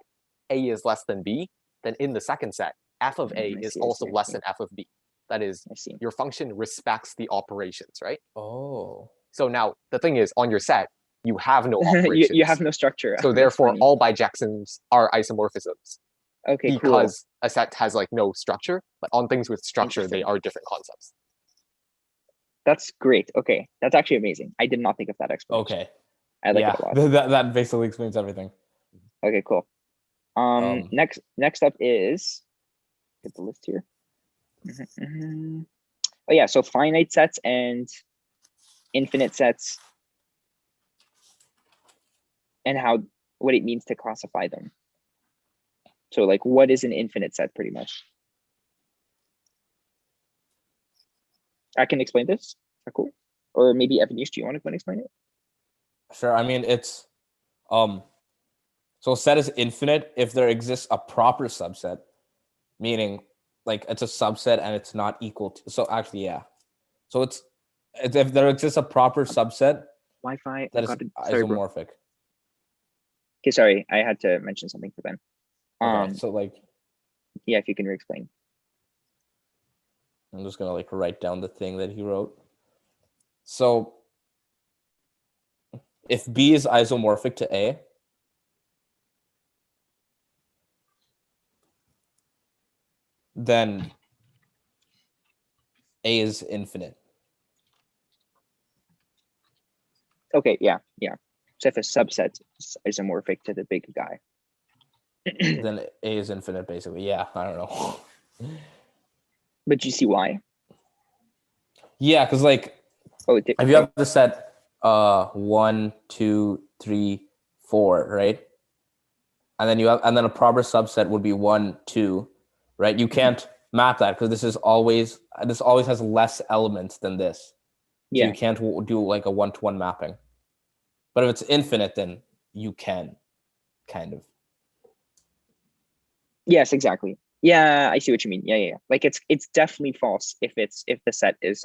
Speaker 3: A is less than B, then in the second set, f of A is also less than f of B. That is, your function respects the operations, right?
Speaker 2: Oh.
Speaker 3: So now, the thing is, on your set, you have no operations.
Speaker 1: you have no structure.
Speaker 3: So therefore, all bijections are isomorphisms.
Speaker 1: Okay,
Speaker 3: because a set has like no structure, but on things with structure, they
Speaker 1: Interesting.
Speaker 3: are different concepts.
Speaker 1: That's great. Okay, that's actually amazing. I did not think of that explanation.
Speaker 2: Okay.
Speaker 1: I like
Speaker 2: Yeah,
Speaker 1: it a lot.
Speaker 2: that basically explains everything.
Speaker 1: Okay, cool. Next up is get the list here. Oh yeah, so finite sets and infinite sets, and what it means to classify them. So like, what is an infinite set, pretty much? I can explain this. Cool. Or maybe Evanish, do you want to go and explain it?
Speaker 2: Sure. I mean, it's so a set is infinite if there exists a proper subset, meaning like it's a subset and it's not equal to. So actually, yeah. So it's if there exists a proper subset
Speaker 1: Wi-Fi.
Speaker 2: that is
Speaker 1: Sorry, bro.
Speaker 2: isomorphic.
Speaker 1: Okay, sorry, I had to mention something to Ben.
Speaker 2: Okay, so like,
Speaker 1: yeah, if you can re-explain.
Speaker 2: I'm just gonna like write down the thing that he wrote. So if B is isomorphic to A, then A is infinite.
Speaker 1: Okay, yeah. So if a subset is isomorphic to the big guy,
Speaker 2: then A is infinite, basically. Yeah, I don't know.
Speaker 1: But do you see why?
Speaker 2: Yeah, because like, if you have the set 1, 2, 3, 4, right? And then a proper subset would be 1, 2, right? You can't map that because this always has less elements than this. So you can't do like a one-to-one mapping. But if it's infinite, then you can, kind of.
Speaker 1: Yes, exactly. Yeah, I see what you mean. Yeah. Like it's definitely false if the set is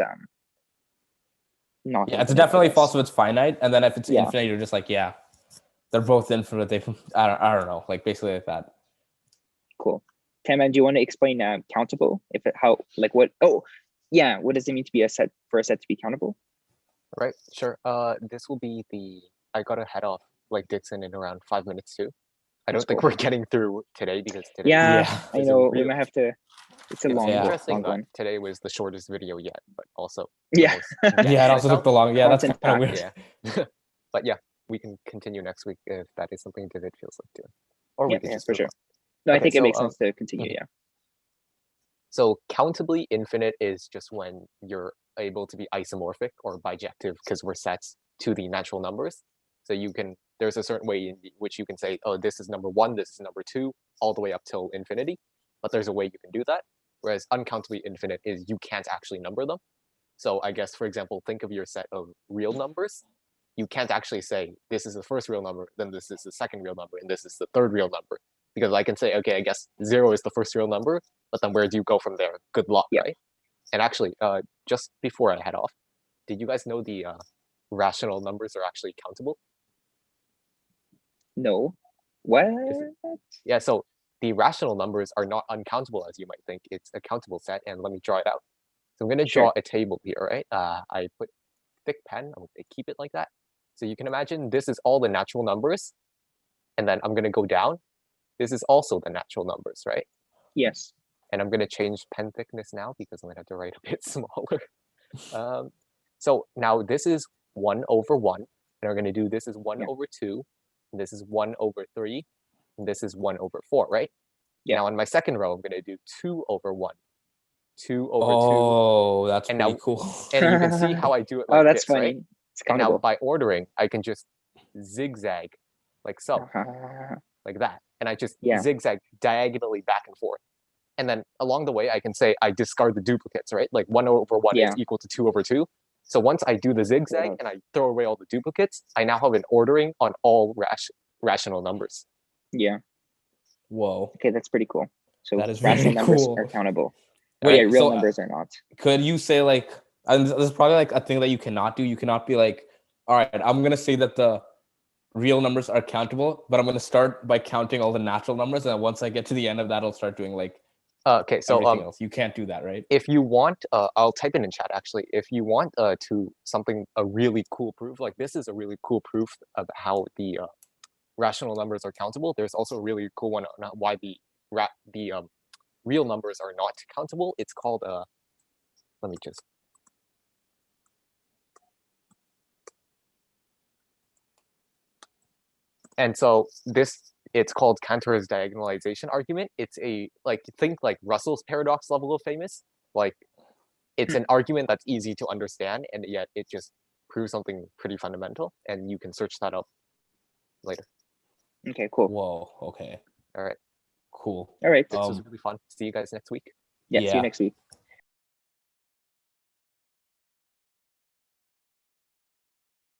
Speaker 1: not.
Speaker 2: Yeah, it's definitely false if it's finite, and then if it's infinite, you're just like, yeah, they're both infinite. I don't know, like basically like that.
Speaker 1: Cool. Taman, do you want to explain countable? What? Oh, yeah. What does it mean to be a set to be countable?
Speaker 3: Right. Sure. This will be I gotta head off like Dixon in around 5 minutes too. I don't think we're getting through today because today.
Speaker 1: Yeah, I know. We might have to. It's a long one.
Speaker 3: Today was the shortest video yet, but also
Speaker 1: yeah,
Speaker 2: it also took the long. Yeah, that's kind of weird.
Speaker 3: Yeah, but yeah, we can continue next week if that is something David feels like doing, or we can just
Speaker 1: for sure. No, I think it makes sense to continue. Yeah.
Speaker 3: So countably infinite is just when you're able to be isomorphic or bijective because we're sets to the natural numbers. So there's a certain way in which you can say, oh, this is number 1, this is number 2, all the way up till infinity. But there's a way you can do that. Whereas uncountably infinite is you can't actually number them. So I guess, for example, think of your set of real numbers. You can't actually say, this is the first real number, then this is the second real number, and this is the third real number. Because I can say, okay, I guess 0 is the first real number, but then where do you go from there? Good luck, right? And actually, just before I head off, did you guys know the rational numbers are actually countable?
Speaker 1: No. What?
Speaker 3: Yeah, so the rational numbers are not uncountable as you might think. It's a countable set, and let me draw it out. So I'm going to draw a table here, right? I put thick pen, I'm going to keep it like that. So you can imagine this is all the natural numbers, and then I'm going to go down. This is also the natural numbers, right?
Speaker 1: Yes.
Speaker 3: And I'm going to change pen thickness now because I'm going to have to write a bit smaller. So now this is 1 over 1, and we're going to do this is 1 over 2, and this is 1 over 3, and this is 1 over 4, right? Yeah. Now in my second row, I'm going to do 2 over 1, 2 over 2.
Speaker 2: Oh, that's pretty cool.
Speaker 3: And you can see how I do it like
Speaker 1: that's
Speaker 3: this,
Speaker 1: funny.
Speaker 3: right?
Speaker 1: It's
Speaker 3: and now by ordering, I can just zigzag like so, like that. And I just zigzag diagonally back and forth. And then along the way, I can say I discard the duplicates, right? Like 1 over 1 is equal to 2 over 2. So once I do the zigzag and I throw away all the duplicates, I now have an ordering on all rational numbers.
Speaker 1: Yeah.
Speaker 2: Whoa.
Speaker 1: Okay, that's pretty cool. So
Speaker 2: that is
Speaker 1: rational numbers
Speaker 2: cool.
Speaker 1: are countable.
Speaker 2: Right?
Speaker 1: Real numbers are not.
Speaker 2: Could you say like, and this is probably like a thing that you cannot do. You cannot be like, all right, I'm going to say that the real numbers are countable, but I'm going to start by counting all the natural numbers. And then once I get to the end of that, I'll start doing like
Speaker 3: okay, so
Speaker 2: everything else. You can't do that, right?
Speaker 3: If you want, I'll type it in chat actually. If you want a really cool proof, like this is a really cool proof of how the rational numbers are countable. There's also a really cool one on why the real numbers are not countable. It's called let me just. And so it's called Cantor's diagonalization argument. It's think like Russell's paradox level of famous. Like, it's an argument that's easy to understand, and yet it just proves something pretty fundamental, and you can search that up later.
Speaker 1: Okay, cool.
Speaker 2: Whoa. Okay.
Speaker 3: All right.
Speaker 2: Cool.
Speaker 1: All right.
Speaker 3: This was really fun. See you guys next week.
Speaker 1: Yeah, see you
Speaker 2: yeah.
Speaker 1: next week.